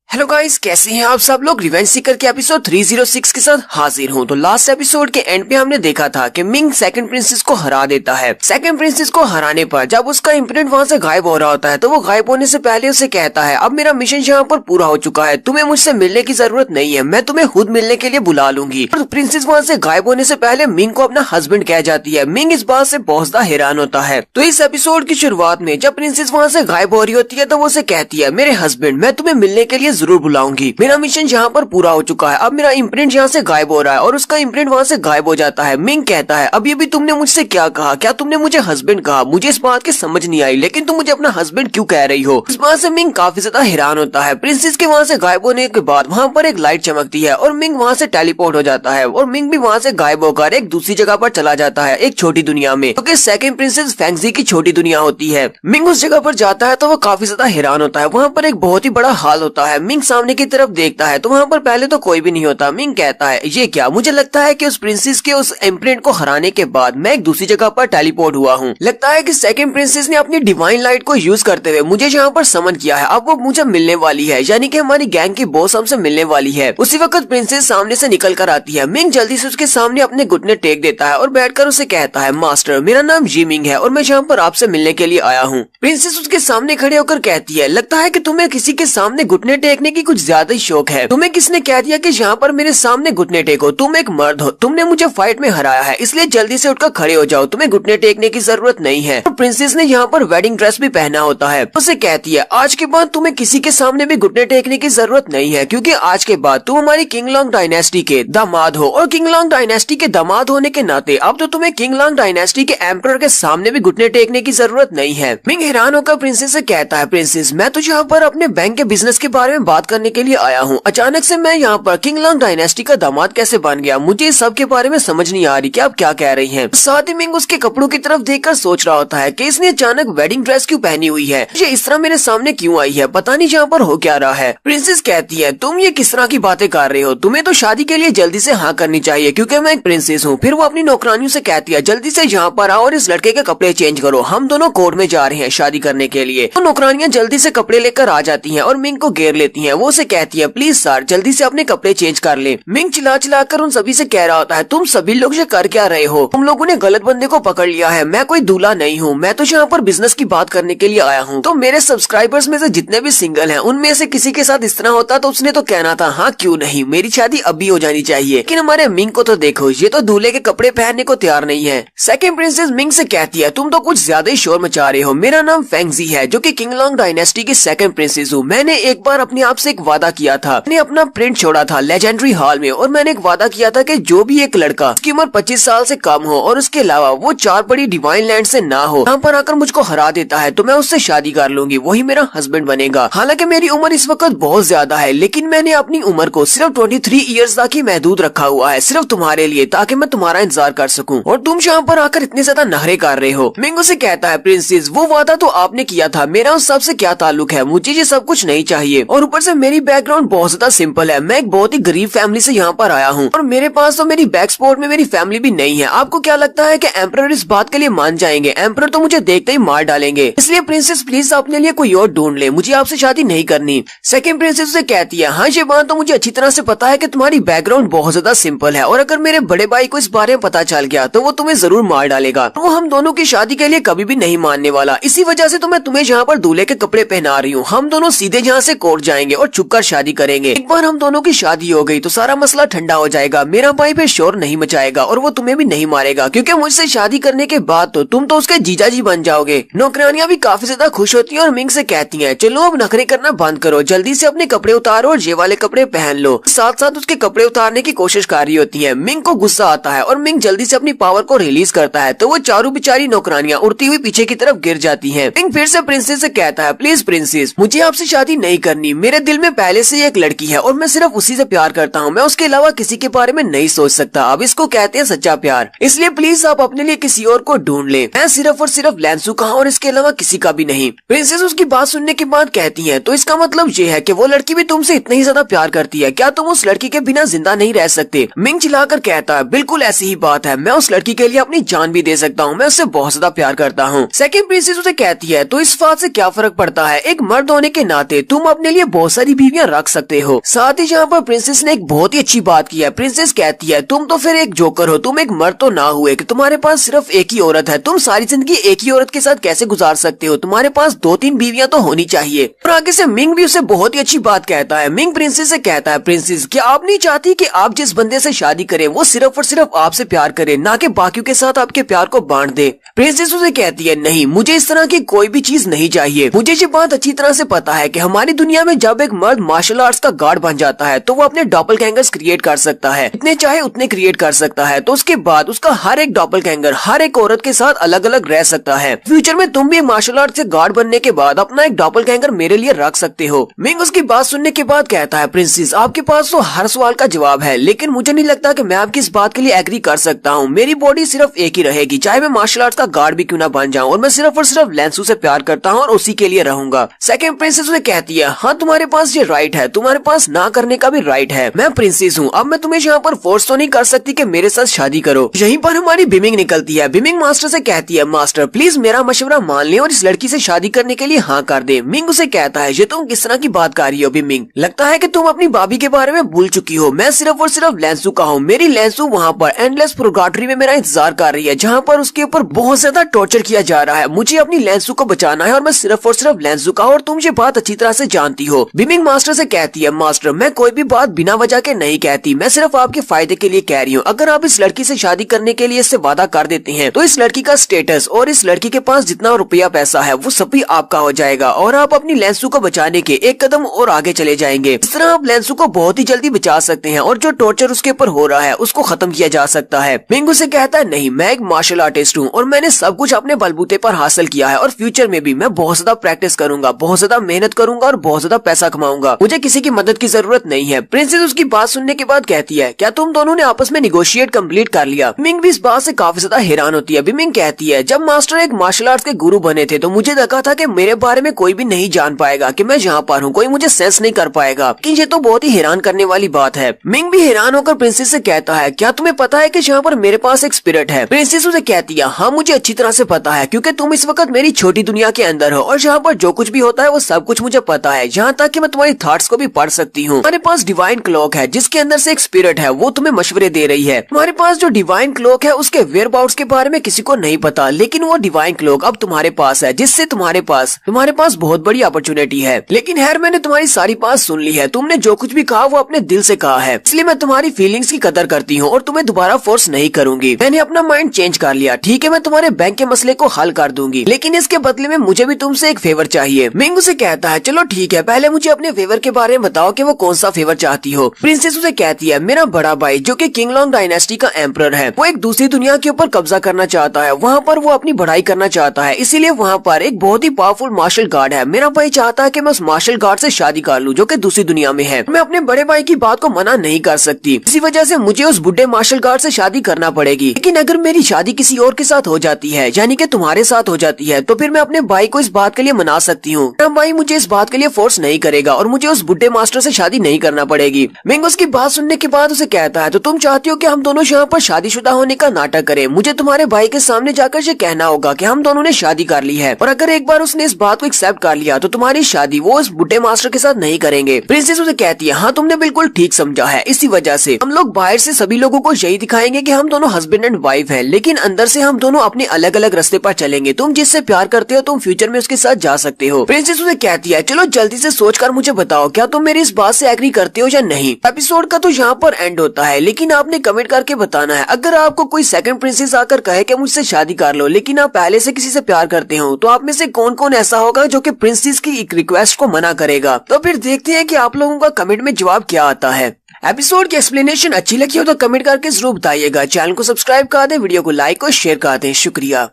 हेलो गाइस, कैसे हैं आप सब लोग। रिवेंज सीकर के एपिसोड 306 के साथ हाजिर हूं। तो लास्ट एपिसोड के एंड पे हमने देखा था कि मिंग सेकंड प्रिंसेस को हरा देता है। सेकंड प्रिंसेस को हराने पर जब उसका इम्प्रिंट वहां से गायब हो रहा होता है तो वो गायब होने से पहले उसे कहता है अब मेरा मिशन यहाँ पर पूरा हो चुका है, तुम्हें मुझसे मिलने की जरूरत नहीं है, मैं तुम्हें खुद मिलने के लिए बुला लूंगी। और प्रिंसेस वहाँ से गायब होने से पहले मिंग को अपना हस्बैंड कह जाती है। मिंग इस बात से बहुत ज्यादा हैरान होता है। तो इस एपिसोड की शुरुआत में जब प्रिंसेस वहाँ से गायब हो रही होती है तो वो उसे कहती है मेरे हस्बैंड मैं तुम्हें मिलने के लिए जरूर बुलाऊंगी, मेरा मिशन यहाँ पर पूरा हो चुका है, अब मेरा इम्प्रिंट यहाँ से गायब हो रहा है। और उसका इम्प्रिंट वहाँ से गायब हो जाता है। मिंग कहता है अब ये भी तुमने मुझसे क्या कहा, क्या तुमने मुझे हस्बैंड कहा, मुझे इस बात की समझ नहीं आई, लेकिन तुम मुझे अपना हस्बैंड क्यों कह रही हो। इस बात से मिंग काफी ज्यादा हैरान होता है। प्रिंसेस के वहाँ से गायब होने के बाद वहाँ पर एक लाइट चमकती है और मिंग वहाँ से टेलीपोर्ट हो जाता है और मिंग भी वहाँ से गायब होकर एक दूसरी जगह पर चला जाता है, एक छोटी दुनिया में, क्योंकि सेकंड प्रिंसेस फेंगजी की छोटी दुनिया होती है। मिंग उस जगह पर जाता है तो वो काफी ज्यादा हैरान होता है। वहाँ पर एक बहुत ही बड़ा हाल होता है। मिंग सामने की तरफ देखता है तो वहाँ पर पहले तो कोई भी नहीं होता। मिंग कहता है ये क्या, मुझे लगता है कि उस प्रिंसेस के उस इम्प्रिंट को हराने के बाद मैं एक दूसरी जगह पर टेलीपोर्ट हुआ हूँ। लगता है कि सेकंड प्रिंसेस ने अपनी डिवाइन लाइट को यूज करते हुए मुझे यहाँ पर समन किया है, अब वो मुझे मिलने वाली है, यानी कि हमारी गैंग की बॉस हमसे मिलने वाली है। उसी वक्त प्रिंसेस सामने से निकल कर आती है। मिंग जल्दी से उसके सामने अपने घुटने टेक देता है और बैठकर उसे कहता है मास्टर मेरा नाम जी मिंग है और मैं यहाँ पर आपसे मिलने के लिए आया हूँ। प्रिंसेस उसके सामने खड़े होकर कहती है लगता है कि तुम्हें किसी के सामने घुटने टेकने की कुछ ज्यादा ही शौक है, तुम्हें किसने कह दिया कि यहाँ पर मेरे सामने घुटने टेको, तुम एक मर्द हो, तुमने मुझे फाइट में हराया है, इसलिए जल्दी से उठकर खड़े हो जाओ, तुम्हें घुटने टेकने की जरूरत नहीं है। और प्रिंसेस ने यहाँ पर वेडिंग ड्रेस भी पहना होता है। उसे कहती है आज के बाद तुम्हें किसी के सामने भी घुटने टेकने की जरूरत नहीं है, क्योंकि आज के बाद तुम हमारी किंगलॉन्ग डायनेस्टी के दामाद हो और किंगलॉन्ग डायनेस्टी के दामाद होने के नाते अब तो तुम्हें किंगलॉन्ग डायनेस्टी के एम्परर के सामने भी घुटने टेकने की जरूरत नहीं है। मिंग हैरान होकर प्रिंसेस से कहता है प्रिंसेस मैं तो यहाँ पर अपने बैंक के बिजनेस के बारे में बात करने के लिए आया हूँ, अचानक से मैं यहाँ पर किंगलॉन्ग डायनेस्टी का दामाद कैसे बन गया, मुझे इस सब के बारे में समझ नहीं आ रही कि आप क्या कह रही हैं। साथ ही मिंग उसके कपड़ों की तरफ देखकर सोच रहा होता है कि इसने अचानक वेडिंग ड्रेस क्यों पहनी हुई है, ये इस तरह मेरे सामने क्यों आई है, पता नहीं यहाँ पर हो क्या रहा है। प्रिंसेस कहती है तुम ये किस तरह की बातें कर रहे हो, तुम्हें तो शादी के लिए जल्दी से हाँ करनी चाहिए क्योंकि मैं एक प्रिंसेस हूँ। फिर वो अपनी नौकरानियों से कहती है जल्दी से यहाँ पर आओ और इस लड़के के कपड़े चेंज करो, हम दोनों कोर्ट में जा रहे हैं शादी करने के लिए। तो नौकरानियां जल्दी से कपड़े लेकर आ जाती हैं और मिंग को घेर लेती हैं। वो उसे कहती है प्लीज सर जल्दी से अपने कपड़े चेंज कर ले। मिंग चिल्ला चिल्ला कर उन सभी से कह रहा होता है तुम सभी लोग ये कर क्या रहे हो, तुम लोगों ने गलत बंदे को पकड़ लिया है, मैं कोई दूल्हा नहीं हूँ, मैं तो यहाँ पर बिजनेस की बात करने के लिए आया हूँ। तो मेरे सब्सक्राइबर्स में से जितने भी सिंगल हैं उनमें से किसी के साथ इस तरह होता तो उसने तो कहना था हाँ क्यों नहीं, मेरी शादी अभी हो जानी चाहिए। लेकिन हमारे मिंग को तो देखो, ये तो दूल्हे के कपड़े पहनने को तैयार नहीं है। सेकंड प्रिंसेस मिंग से कहती है तुम तो कुछ ज्यादा ही शोर मचा रहे हो, मेरा नाम फेंगजी है जो कि किंगलॉन्ग डायनेस्टी की सेकंड प्रिंसेस हूँ। मैंने एक बार अपने आप से एक वादा किया था, मैंने अपना प्रिंट छोड़ा था लेजेंडरी हॉल में और मैंने एक वादा किया था कि जो भी एक लड़का उसकी उम्र 25 साल से कम हो और उसके अलावा वो 4 बड़ी डिवाइन लैंड से ना हो, यहाँ पर आकर मुझको हरा देता है तो मैं उससे शादी कर लूंगी, वही मेरा हस्बैंड बनेगा। हालांकि मेरी उम्र इस वक्त बहुत ज्यादा है, लेकिन मैंने अपनी उम्र को सिर्फ 23 ईयर्स तक ही महदूद रखा हुआ है, सिर्फ तुम्हारे लिए, ताकि मैं तुम्हारा इंतजार कर सकूं। और तुम यहाँ पर आकर इतने ज्यादा नखरे कर रहे हो। मिंग उसे कहता है प्रिंसेस वो वादा तो आपने किया था, मेरा उस सब से क्या ताल्लुक है, मुझे ये सब कुछ नहीं चाहिए। और ऊपर से मेरी बैकग्राउंड बहुत ज्यादा सिंपल है। मैं एक बहुत ही गरीब फैमिली से यहाँ पर आया हूँ और मेरे पास तो मेरी बैक स्पोर्ट में मेरी फैमिली भी नहीं है। आपको क्या लगता है कि एम्परर इस बात के लिए मान जाएंगे? एम्परर तो मुझे देखते ही मार डालेंगे। इसलिए प्रिंसेस प्लीज अपने लिए कोई और ढूंढ ले, मुझे आपसे शादी नहीं करनी। सेकंड प्रिंसेस उसे कहती है, हाँ ये बात तो मुझे अच्छी तरह से पता है कि तुम्हारी बैकग्राउंड बहुत ज्यादा सिंपल है और अगर मेरे बड़े भाई को इस बारे में पता चल गया तो वो तुम्हें जरूर मार डालेगा। वो हम दोनों की शादी के लिए कभी भी नहीं मानने वाला। इसी वजह से तो मैं तुम्हें यहाँ पर दूल्हे के कपड़े पहना रही हूँ। हम दोनों सीधे यहाँ से कोर्ट जाएंगे और छुपकर शादी करेंगे। एक बार हम दोनों की शादी हो गई तो सारा मसला ठंडा हो जाएगा। मेरा भाई फिर शोर नहीं मचाएगा और वो तुम्हें भी नहीं मारेगा, क्योंकि मुझसे शादी करने के बाद तो तुम तो उसके जीजा जी बन जाओगे। नौकरानियां भी काफी ज्यादा खुश होती हैं और मिंग से कहती हैं, चलो अब नखरे करना बंद करो, जल्दी से अपने कपड़े उतारो और ये वाले कपड़े पहन लो। साथ साथ उसके कपड़े उतारने की कोशिश कर रही होती है। मिंग को गुस्सा आता है और मिंग जल्दी से अपनी पावर को रिलीज करता है तो वो चारों बेचारी नौकरानियां उड़ती हुई पीछे की तरफ गिर जाती हैं। मिंग फिर से प्रिंसेस से कहता है, प्लीज प्रिंसेस मुझे आपसे शादी नहीं करनी। मेरे दिल में पहले से एक लड़की है और मैं सिर्फ उसी से प्यार करता हूँ। मैं उसके अलावा किसी के बारे में नहीं सोच सकता। अब इसको कहते हैं सच्चा प्यार। इसलिए प्लीज आप अपने लिए किसी और को ढूंढ ले। मैं सिर्फ और सिर्फ लैंसू का हूँ और इसके अलावा किसी का भी नहीं। प्रिंसेस उसकी बात सुनने के बाद कहती है, तो इसका मतलब ये है कि वो लड़की भी तुमसे इतना ही ज्यादा प्यार करती है? क्या तुम उस लड़की के बिना जिंदा नहीं रह सकते? मिंग चिल्लाकर कहता है, बिल्कुल ऐसी ही बात है। मैं उस लड़की के लिए अपनी जान भी दे सकता हूँ। मैं उससे बहुत ज्यादा प्यार करता हूँ। सेकंड प्रिंसेस उसे कहती है, तो इस बात से क्या फर्क पड़ता है? एक मर्द होने के नाते तुम अपने लिए बहुत सारी बीवियां रख सकते हो। साथ ही यहाँ पर प्रिंसेस ने एक बहुत ही अच्छी बात की है। प्रिंसेस कहती है, तुम तो फिर एक जोकर हो, तुम एक मर्द तो ना हुए कि तुम्हारे पास सिर्फ एक ही औरत है। तुम सारी जिंदगी एक ही औरत के साथ कैसे गुजार सकते हो? तुम्हारे पास 2-3 बीवियां तो होनी चाहिए। और आगे से मिंग भी उसे बहुत ही अच्छी बात कहता है। मिंग प्रिंसेस से कहता है, प्रिंसेस क्या आप नहीं चाहती कि आप जिस बंदे से शादी करें वो सिर्फ और सिर्फ आपसे प्यार करे, ना कि बाकियों के साथ आपके प्यार को बांट दे? प्रिंसेस उसे कहती है, नहीं, मुझे इस तरह की कोई भी चीज नहीं चाहिए। मुझे ये बात अच्छी तरह से पता है कि हमारी दुनिया में जब एक मर्द मार्शल आर्ट्स का गार्ड बन जाता है तो वो अपने डॉपलगैंगर्स क्रिएट कर सकता है, इतने चाहे उतने क्रिएट कर सकता है। तो उसके बाद उसका हर एक डॉपलगैंगर हर एक औरत के साथ अलग अलग रह सकता है। फ्यूचर में तुम भी मार्शल आर्ट से गार्ड बनने के बाद अपना एक डॉपलगैंगर मेरे लिए रख सकते हो। मिंग उसकी बात सुनने के बाद कहता है, प्रिंसेस आपके पास तो हर सवाल का जवाब है, लेकिन मुझे नहीं लगता कि मैं आपकी इस बात के लिए एग्री कर सकता हूँ। मेरी बॉडी सिर्फ एक ही रहेगी, चाहे मैं मार्शल आर्ट्स का गार्ड भी क्यों ना बन जाऊँ, और मैं सिर्फ और सिर्फ लैंसू से प्यार करता हूँ और उसी के लिए रहूंगा। सेकंड प्रिंसेस उसे कहती है, हाँ तुम्हारे पास ये राइट है, तुम्हारे पास ना करने का भी राइट है। मैं प्रिंसेस हूँ, अब मैं तुम्हें यहाँ पर फोर्स तो नहीं कर सकती कि मेरे साथ शादी करो। यहीं पर हमारी बिमिंग निकलती है। बिमिंग मास्टर से कहती है, मास्टर प्लीज मेरा मशवरा मान ले और इस लड़की से शादी करने के लिए हाँ कर दे। मिंग उसे कहता है, ये तुम किस तरह की बात कर रही हो बिमिंग? लगता है कि तुम अपनी भाभी के बारे में भूल चुकी हो। मैं सिर्फ और सिर्फ लैंसू का हूँ। मेरी लैंसू वहाँ पर एंडलेस प्रोगाटरी में मेरा इंतजार कर रही है, जहाँ पर उसके ऊपर बहुत ज्यादा टॉर्चर किया जा रहा है। मुझे अपनी लैंसू को बचाना है और मैं सिर्फ और सिर्फ लैंसू का, और तुम ये बात अच्छी तरह से जानती हो। बिमिंग मास्टर से कहती है, मास्टर मैं कोई भी बात बिना वजह के नहीं कहती, मैं सिर्फ आपके फायदे के लिए कह रही हूँ। अगर आप इस लड़की से शादी करने के लिए इससे वादा कर देते हैं तो इस लड़की का स्टेटस और इस लड़की के पास जितना रुपया पैसा है वो सब भी आपका हो जाएगा और आप अपनी लैंसू को बचाने के एक कदम और आगे चले जाएंगे। इस तरह आप लैंसू को बहुत ही जल्दी बचा सकते हैं और जो टॉर्चर उसके ऊपर हो रहा है उसको खत्म किया जा सकता है। मिंग उसे कहता है, नहीं, मैं एक मार्शल आर्टिस्ट हूँ और मैंने सब कुछ अपने बलबूते पर हासिल किया है और फ्यूचर में भी मैं बहुत ज्यादा प्रैक्टिस करूंगा, बहुत ज्यादा मेहनत करूंगा और बहुत ज्यादा पैसा कमाऊंगा। मुझे किसी की मदद की जरूरत नहीं है। प्रिंसेस उसकी बात सुनने के बाद कहती है, क्या तुम दोनों ने आपस में निगोशिएट कंप्लीट कर लिया? मिंग भी इस बात से काफी ज्यादा हैरान होती है। मिंग कहती है, जब मास्टर एक मार्शल आर्ट्स के गुरु बने थे तो मुझे लगा था कि मेरे बारे में कोई भी नहीं जान पाएगा कि मैं यहाँ पर हूँ, कोई मुझे सेंस नहीं कर पाएगा। कि ये तो बहुत ही हैरान करने वाली बात है। मिंग भी हैरान होकर प्रिंसेस से कहता है, क्या तुम्हें पता है कि यहाँ पर मेरे पास एक स्पिरिट है? प्रिंसेस उसे कहती है, हाँ मुझे अच्छी तरह से पता है, क्योंकि तुम इस वक्त मेरी छोटी दुनिया के अंदर हो और यहाँ पर जो कुछ भी होता है वो सब कुछ मुझे पता है, यहाँ तक कि मैं तुम्हारी थॉट्स को भी पढ़ सकती हूँ। हमारे पास डिवाइन क्लॉक है जिसके अंदर से एक स्पिरिट है, वो तुम्हें मशवरे दे रही है। तुम्हारे पास जो डिवाइन क्लॉक है उसके वेयरअबाउट्स के बारे में किसी को नहीं पता, लेकिन वो डिवाइन क्लॉक अब तुम्हारे पास है, जिससे तुम्हारे पास बहुत बड़ी अपॉर्चुनिटी है। लेकिन खैर मैंने तुम्हारी सारी बात सुन ली है, तुमने जो कुछ भी कहा वो अपने दिल से कहा है, इसलिए मैं तुम्हारी फीलिंग्स की कदर करती हूँ और तुम्हें दोबारा फोर्स नहीं करूंगी। मैंने अपना माइंड चेंज कर लिया, ठीक है, मैं तुम्हारे बैंक के मसले को हल कर दूंगी, लेकिन इसके बदले में मुझे भी तुमसे एक फेवर चाहिए। मिंग उसे कहता है, चलो ठीक है, पहले मुझे अपने फेवर के बारे में बताओ कि वो कौन सा फेवर चाहती हो। प्रिंसेस उसे कहती है, मेरा बड़ा भाई जो कि किंग लॉन्ग डायनेस्टी का एम्परर है, वो एक दूसरी दुनिया के ऊपर कब्जा करना चाहता है, वहाँ पर वो अपनी बढ़ाई करना चाहता है, इसीलिए वहाँ पर एक बहुत ही पावरफुल मार्शल गार्ड है। मेरा भाई चाहता है कि मैं उस मार्शल गार्ड से शादी कर लूं जो कि दूसरी दुनिया में है। मैं अपने बड़े भाई की बात को मना नहीं कर सकती, इसी वजह से मुझे उस बुढ़े मार्शल गार्ड से शादी करना पड़ेगी। लेकिन अगर मेरी शादी किसी और के साथ हो जाती है, यानी कि तुम्हारे साथ हो जाती है, तो फिर मैं अपने भाई को इस बात के लिए मना सकती हूँ। मेरा भाई मुझे इस बात के लिए फोर्स नहीं करेगा और मुझे उस बुड्ढे मास्टर से शादी नहीं करना पड़ेगी। मिंग उसकी बात सुनने के बाद उसे कहता है, तो तुम चाहती हो कि हम दोनों यहाँ पर शादीशुदा होने का नाटक करें? मुझे तुम्हारे भाई के सामने जाकर ये कहना होगा कि हम दोनों ने शादी कर ली है, और अगर एक बार उसने इस बात को एक्सेप्ट कर लिया तो तुम्हारी शादी वो इस बुड्ढे मास्टर के साथ नहीं करेंगे। प्रिंसेस उसे कहती है, हाँ तुमने बिल्कुल ठीक समझा है, इसी वजह से हम लोग बाहर से सभी लोगों को यही दिखाएंगे कि हम दोनों हस्बैंड एंड वाइफ हैं, लेकिन अंदर से हम दोनों अपने अलग अलग रास्ते पर चलेंगे। तुम जिससे प्यार करते हो तुम फ्यूचर में उसके साथ जा सकते हो। प्रिंसेस उसे कहती है, चलो जल्दी से सोचकर मुझे बताओ, क्या तुम मेरी इस बात से एग्री करते हो या नहीं। एपिसोड का तो यहाँ पर एंड होता है, लेकिन आपने कमेंट करके बताना है। अगर आपको कोई सेकंड प्रिंसेस आकर कहे कि मुझसे शादी कर लो, लेकिन आप पहले से किसी से प्यार करते हो, तो आप में से कौन कौन ऐसा होगा जो कि प्रिंसेस की एक रिक्वेस्ट को मना करेगा। तो फिर देखते हैं कि आप लोगों का कमेंट में जवाब क्या आता है। एपिसोड की एक्सप्लेनेशन अच्छी लगी हो तो कमेंट करके जरूर बताइएगा। चैनल को सब्सक्राइब कर दें, वीडियो को लाइक और शेयर कर दें। शुक्रिया।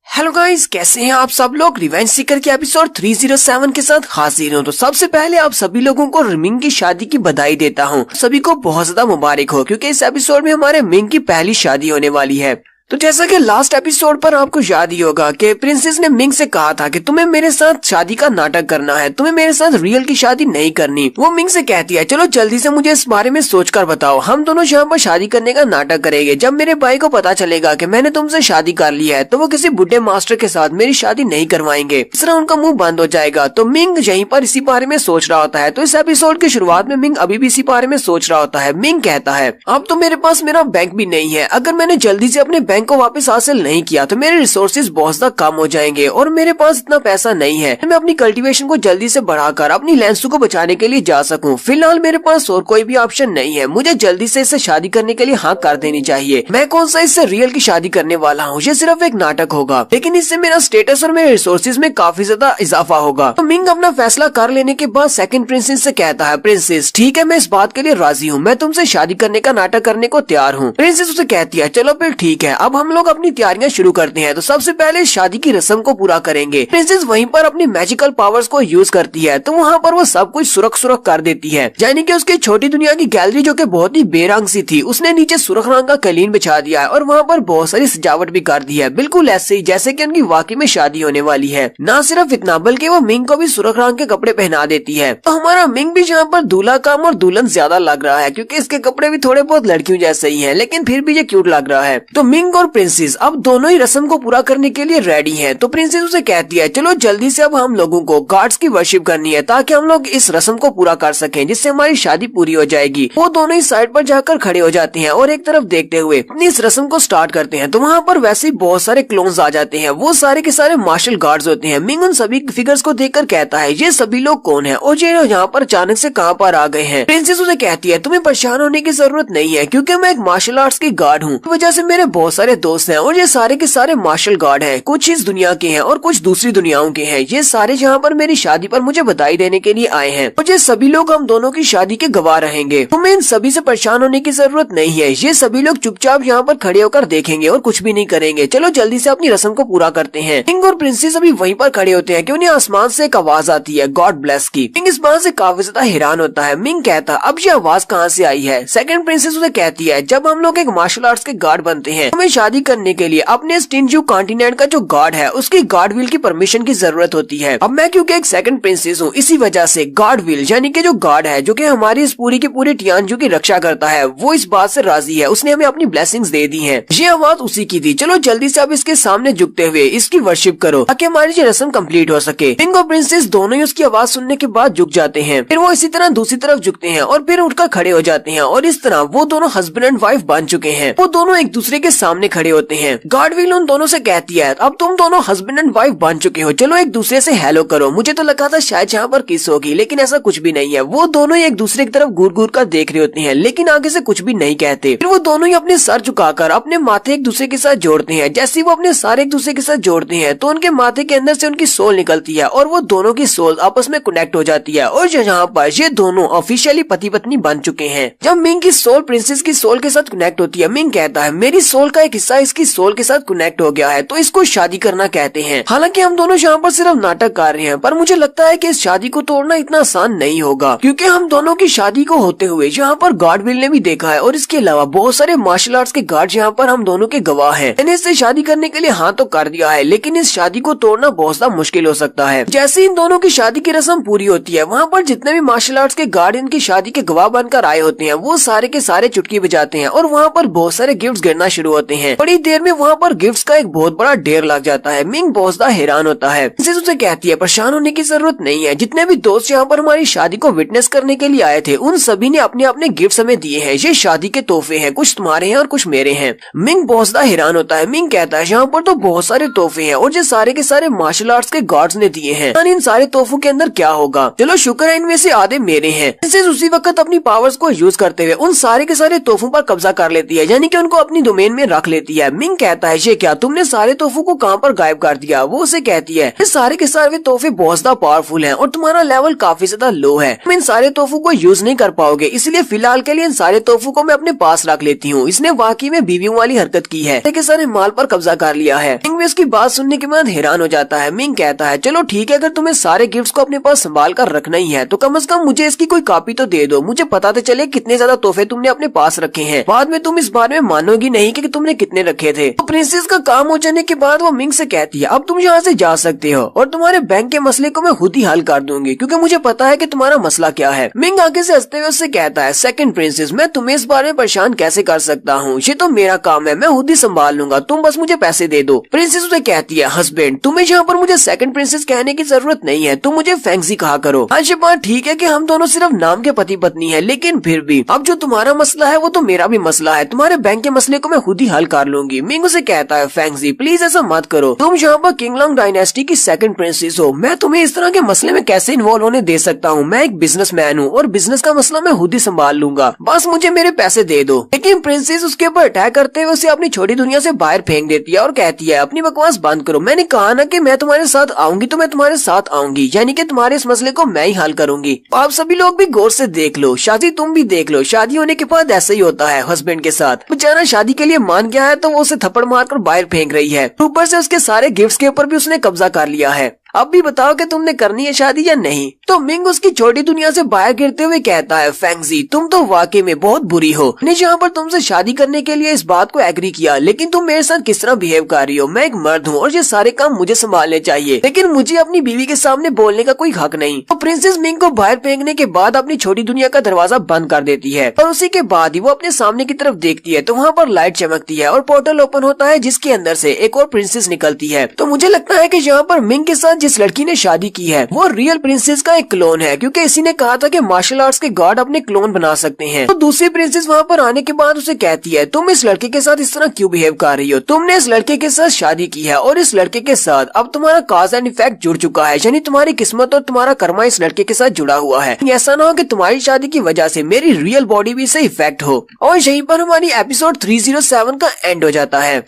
हेलो गाइस, कैसे हैं आप सब लोग। रिवेंज सीकर के एपिसोड 307 के साथ हाजिर हूं। तो सबसे पहले आप सभी लोगों को मिंग की शादी की बधाई देता हूं। सभी को बहुत ज्यादा मुबारक हो, क्योंकि इस एपिसोड में हमारे मिंग की पहली शादी होने वाली है। तो जैसा कि लास्ट एपिसोड पर आपको याद ही होगा कि प्रिंसेस ने मिंग से कहा था कि तुम्हें मेरे साथ शादी का नाटक करना है, तुम्हें मेरे साथ रियल की शादी नहीं करनी। वो मिंग से कहती है, चलो जल्दी से मुझे इस बारे में सोचकर बताओ, हम दोनों यहाँ पर शादी करने का नाटक करेंगे। जब मेरे भाई को पता चलेगा कि मैंने तुमसे शादी कर ली है, तो वो किसी बुढ़े मास्टर के साथ मेरी शादी नहीं करवाएंगे। इस तरह उनका मुंह बंद हो जाएगा। तो मिंग यहीं पर इसी बारे में सोच रहा होता है। तो इस एपिसोड की शुरुआत में मिंग अभी भी इसी बारे में सोच रहा होता है। मिंग कहता है, अब तो मेरे पास मेरा बैंक भी नहीं है, अगर मैंने जल्दी से अपने बैंक को वापस हासिल नहीं किया तो मेरे रिसोर्सेज बहुत ज्यादा कम हो जाएंगे, और मेरे पास इतना पैसा नहीं है मैं अपनी कल्टीवेशन को जल्दी से बढ़ाकर अपनी लैंसू को बचाने के लिए जा सकूं। फिलहाल मेरे पास और कोई भी ऑप्शन नहीं है, मुझे जल्दी से इससे शादी करने के लिए हाँ कर देनी चाहिए। मैं कौन सा इससे रियल की शादी करने वाला हूँ, ये सिर्फ एक नाटक होगा, लेकिन इससे मेरा स्टेटस और मेरे रिसोर्सेज में काफी ज्यादा इजाफा होगा। तो मिंग अपना फैसला कर लेने के बाद सेकंड प्रिंसेस से कहता है, प्रिंसेस ठीक है, मैं इस बात के लिए राजी हूँ, मैं तुमसे शादी करने का नाटक करने को तैयार हूँ। प्रिंसेस उसे कहती है, चलो फिर ठीक है, अब हम लोग अपनी तैयारियां शुरू करते हैं। तो सबसे पहले शादी की रस्म को पूरा करेंगे। प्रिंसेस वहीं पर अपनी मैजिकल पावर्स को यूज करती है, तो वहाँ पर वो सब कुछ सुरख कर देती है। यानी कि उसकी छोटी दुनिया की गैलरी जो कि बहुत ही बेरंग सी थी, उसने नीचे सुरख रंग का कालीन बिछा दिया है और वहाँ पर बहुत सारी सजावट भी कर दी है, बिल्कुल ऐसे ही जैसे कि उनकी वाकई में शादी होने वाली है। ना सिर्फ इतना, बल्कि वो मिंग को भी सुरख रंग के कपड़े पहना देती है। तो हमारा मिंग भी यहाँ पर दूल्हा कम और दुल्हन ज्यादा लग रहा है, क्योंकि इसके कपड़े भी थोड़े बहुत लड़कियों जैसे ही है, लेकिन फिर भी ये क्यूट लग रहा है। तो मिंग और प्रिंसेस अब दोनों ही रस्म को पूरा करने के लिए रेडी हैं। तो प्रिंसेस उसे कहती है, चलो जल्दी से अब हम लोगों को गॉड्स की वर्शिप करनी है, ताकि हम लोग इस रस्म को पूरा कर सकें, जिससे हमारी शादी पूरी हो जाएगी। वो दोनों ही साइड पर जाकर खड़े हो जाते हैं और एक तरफ देखते हुए अपनी इस रस्म को स्टार्ट करते हैं। तो वहाँ पर वैसे ही बहुत सारे क्लोन्स आ जाते हैं, वो सारे के सारे मार्शल गार्ड्स होते हैं। मिंग उन सभी फिगर्स को देखकर कहता है, ये सभी लोग कौन है और ये यहाँ पर अचानक से कहाँ पर आ गए हैं। प्रिंसेस उसे कहती है, तुम्हें परेशान होने की जरूरत नहीं है, क्योंकि मैं एक मार्शल आर्ट्स की गार्ड हूँ, वजह से मेरे बहुत सारे दोस्त हैं और ये सारे के सारे मार्शल गार्ड हैं। कुछ इस दुनिया के हैं और कुछ दूसरी दुनियाओं के हैं। ये सारे यहाँ पर मेरी शादी पर मुझे बधाई देने के लिए आए हैं और ये सभी लोग हम दोनों की शादी के गवाह रहेंगे। तुम्हें इन सभी से परेशान होने की जरूरत नहीं है। ये सभी लोग चुपचाप यहाँ पर खड़े होकर देखेंगे और कुछ भी नहीं करेंगे। चलो जल्दी से अपनी रस्म को पूरा करते हैं। किंग और प्रिंसेस अभी वहीं पर खड़े होते हैं कि उन्हें आसमान से एक आवाज आती है, गॉड ब्लेस की। किंग इस बात से काफी ज्यादा हैरान होता है। मिंग कहता, अब ये आवाज कहाँ से आई है। सेकंड प्रिंसेस उसे कहती है, जब हम लोग एक मार्शल आर्ट्स के गार्ड बनते हैं, हमें शादी करने के लिए अपने स्टिंजू कॉन्टिनेंट का जो गार्ड है उसकी गार्ड व्हील की परमिशन की जरूरत होती है। अब मैं क्योंकि एक सेकंड प्रिंसेस हूँ, इसी वजह से गार्ड व्हील यानी कि जो गार्ड है जो कि हमारी इस पूरी की पूरी टियानजू की रक्षा करता है, वो इस बात से राजी है। उसने हमें अपनी ब्लेसिंग्स दे दी हैं। ये आवाज उसी की थी। चलो जल्दी से अब इसके सामने झुकते हुए इसकी वर्शिप करो, ताकि हमारी ये रस्म कंप्लीट हो सके। किंग और प्रिंसेस दोनों ही उसकी आवाज सुनने के बाद झुक जाते हैं। फिर वो इसी तरह दूसरी तरफ झुकते हैं और फिर उठकर खड़े हो जाते हैं और इस तरह वो दोनों हस्बैंड एंड वाइफ बन चुके हैं। वो दोनों एक दूसरे के सामने खड़े होते हैं। गार्ड व्हील उन दोनों से कहती है, अब तुम दोनों हस्बैंड एंड वाइफ बन चुके हो, चलो एक दूसरे से हेलो करो। मुझे तो लगा था शायद यहाँ पर किस होगी, लेकिन ऐसा कुछ भी नहीं है। वो दोनों ही एक दूसरे की तरफ घूर घूर कर देख रहे होते हैं, लेकिन आगे से कुछ भी नहीं कहते। फिर वो दोनों ही अपने सर झुकाकर अपने माथे एक दूसरे के साथ जोड़ते हैं। जैसे वो अपने सर एक दूसरे के साथ जोड़ते हैं तो उनके माथे के अंदर से उनकी सोल निकलती है और वो दोनों की सोल आपस में कनेक्ट हो जाती है और यहाँ पर ये दोनों ऑफिशियली पति पत्नी बन चुके हैं। जब मिंग की सोल प्रिंसेस की सोल के साथ कनेक्ट होती है, मिंग कहता है, मेरी सोल का एक हिस्सा इसकी सोल के साथ कनेक्ट हो गया है, तो इसको शादी करना कहते हैं। हालांकि हम दोनों यहाँ पर सिर्फ नाटक कर रहे हैं, पर मुझे लगता है कि इस शादी को तोड़ना इतना आसान नहीं होगा, क्योंकि हम दोनों की शादी को होते हुए यहाँ पर गॉडविल ने भी देखा है, और इसके अलावा बहुत सारे मार्शल आर्ट्स के गार्ड यहाँ पर हम दोनों के गवाह हैं। मैंने इससे शादी करने के लिए हाँ तो कर दिया है, लेकिन इस शादी को तोड़ना बहुत ज्यादा मुश्किल हो सकता है। जैसे इन दोनों की शादी की रस्म पूरी होती है, वहाँ पर जितने भी मार्शल आर्ट्स के गार्ड इनकी शादी के गवाह बनकर आए होते हैं, वो सारे के सारे चुटकी बजाते हैं और वहाँ पर बहुत सारे गिफ्ट्स गिरना शुरू होते हैं। बड़ी देर में वहाँ पर गिफ्ट्स का एक बहुत बड़ा ढेर लग जाता है। मिंग बहुत ज्यादा हैरान होता है। प्रिंसेस उसे कहती है परेशान होने की जरूरत नहीं है, जितने भी दोस्त यहाँ पर हमारी शादी को विटनेस करने के लिए आए थे उन सभी ने अपने अपने गिफ्ट हमें दिए हैं। ये शादी के तोहफे हैं, कुछ तुम्हारे हैं और कुछ मेरे हैं। मिंग बहुत ज्यादा हैरान होता है। मिंग कहता है यहाँ पर तो बहुत सारे तोहफे हैं और ये सारे के सारे मार्शल आर्ट्स के गार्ड्स ने दिए हैं, इन सारे तोहफों के अंदर क्या होगा। चलो शुक्र है इनमें से आधे मेरे हैं। प्रिंसेस उसी वक्त अपनी पावर्स को यूज करते हुए उन सारे के सारे तोहफों पर कब्जा कर लेती है, यानी कि उनको अपनी डोमेन में रख लेती है। मिंग कहता है ये क्या, तुमने सारे तोहफों को कहाँ पर गायब कर दिया। वो उसे कहती है ये सारे के सारे तोहफे बहुत ज्यादा पावरफुल हैं और तुम्हारा लेवल काफी ज्यादा लो है, तुम इन सारे तोहफों को यूज नहीं कर पाओगे, इसलिए फिलहाल के लिए इन सारे तोहफों को मैं अपने पास रख लेती हूँ। इसने वाकई में बीवियों वाली हरकत की है, के सारे माल पर कब्जा कर लिया है। मिंग इसकी बात सुनने के बाद हैरान हो जाता है। मिंग कहता है चलो ठीक है, अगर तुम्हें सारे गिफ्ट्स को अपने पास संभाल कर रखना ही है तो कम से कम मुझे इसकी कोई कॉपी तो दे दो, मुझे पता तो चले कितने ज्यादा तोहफे तुमने अपने पास रखे हैं। बाद में तुम इस बारे में मानोगी नहीं कि तुमने कितने रखे थे। तो प्रिंसेस का काम हो जाने के बाद वो मिंग से कहती है अब तुम यहाँ से जा सकते हो और तुम्हारे बैंक के मसले को मैं खुद ही हल कर दूंगी, क्योंकि मुझे पता है कि तुम्हारा मसला क्या है। मिंग आगे से हंसते हुए उससे कहता है सेकंड प्रिंसेस, मैं तुम्हें इस बारे में परेशान कैसे कर सकता हूँ, ये तो मेरा काम है, मैं खुद ही संभाल लूंगा, तुम बस मुझे पैसे दे दो। प्रिंसेस उसे कहती है हस्बैंड तुम्हें यहाँ पर मुझे सेकंड प्रिंसेस कहने की जरूरत नहीं है, तुम मुझे फैंक्सी कहा करो। आज ये बात ठीक है कि हम दोनों सिर्फ नाम के पति पत्नी है, लेकिन फिर भी अब जो तुम्हारा मसला है वो तो मेरा भी मसला है, तुम्हारे बैंक के मसले को मैं खुद ही हल कर लूंगी। मिंग उसे कहता है फैंक्सी प्लीज ऐसा मत करो, तुम यहाँ पर किंगलॉन्ग डायनेस्टी की सेकंड प्रिंसेस हो, मैं तुम्हें इस तरह के मसले में कैसे इन्वॉल्व होने दे सकता हूँ। मैं एक बिजनेसमैन हूँ और बिजनेस का मसला मैं खुद ही संभाल लूंगा, बस मुझे मेरे पैसे दे दो। लेकिन प्रिंसेस उसके ऊपर अटैक करते हुए उसे अपनी छोटी दुनिया से बाहर फेंक देती है और कहती है अपनी बकवास बंद करो, मैंने कहा ना कि मैं तुम्हारे साथ आऊंगी तो मैं तुम्हारे साथ आऊंगी, यानी कि तुम्हारे इस मसले को मैं ही हल करूंगी। आप सभी लोग भी गौर से देख लो, शादी तुम भी देख लो, शादी होने के बाद ऐसा ही होता है हस्बैंड के साथ। बेचारा शादी के लिए मान गया है तो वो उसे थप्पड़ मारकर बाहर फेंक रही है, ऊपर से उसके सारे गिफ्ट्स के ऊपर भी उसने कब्जा कर लिया है। अब भी बताओ कि तुमने करनी है शादी या नहीं। तो मिंग उसकी छोटी दुनिया से बाहर गिरते हुए कहता है फैंक्सी तुम तो वाकई में बहुत बुरी हो, मैंने यहाँ पर तुमसे शादी करने के लिए इस बात को एग्री किया, लेकिन तुम मेरे साथ किस तरह बिहेव कर रही हो। मैं एक मर्द हूँ और ये सारे काम मुझे संभालने चाहिए, लेकिन मुझे अपनी बीवी के सामने बोलने का कोई हक नहीं। तो प्रिंसेस मिंग को बाहर फेंकने के बाद अपनी छोटी दुनिया का दरवाजा बंद कर देती है और उसी के बाद ही वो अपने सामने की तरफ देखती है तो वहाँ पर लाइट चमकती है और पोर्टल ओपन होता है जिसके अंदर से एक और प्रिंसेस निकलती है। तो मुझे लगता है कि यहाँ पर मिंग के साथ जिस लड़की ने शादी की है वो रियल प्रिंसेस का एक क्लोन है, क्योंकि इसी ने कहा था कि मार्शल आर्ट्स के गॉड अपने क्लोन बना सकते हैं। तो दूसरी प्रिंसेस वहाँ पर आने के बाद उसे कहती है तुम इस लड़के के साथ इस तरह क्यों बिहेव कर रही हो, तुमने इस लड़के के साथ शादी की है और इस लड़के के साथ अब तुम्हारा कॉज एंड इफेक्ट जुड़ चुका है, यानी तुम्हारी किस्मत और तुम्हारा कर्मा इस लड़के के साथ जुड़ा हुआ है। ऐसा ना हो कि तुम्हारी शादी की वजह से मेरी रियल बॉडी भी इससे इफेक्ट हो। और यहीं पर हमारी एपिसोड 307 का एंड हो जाता है।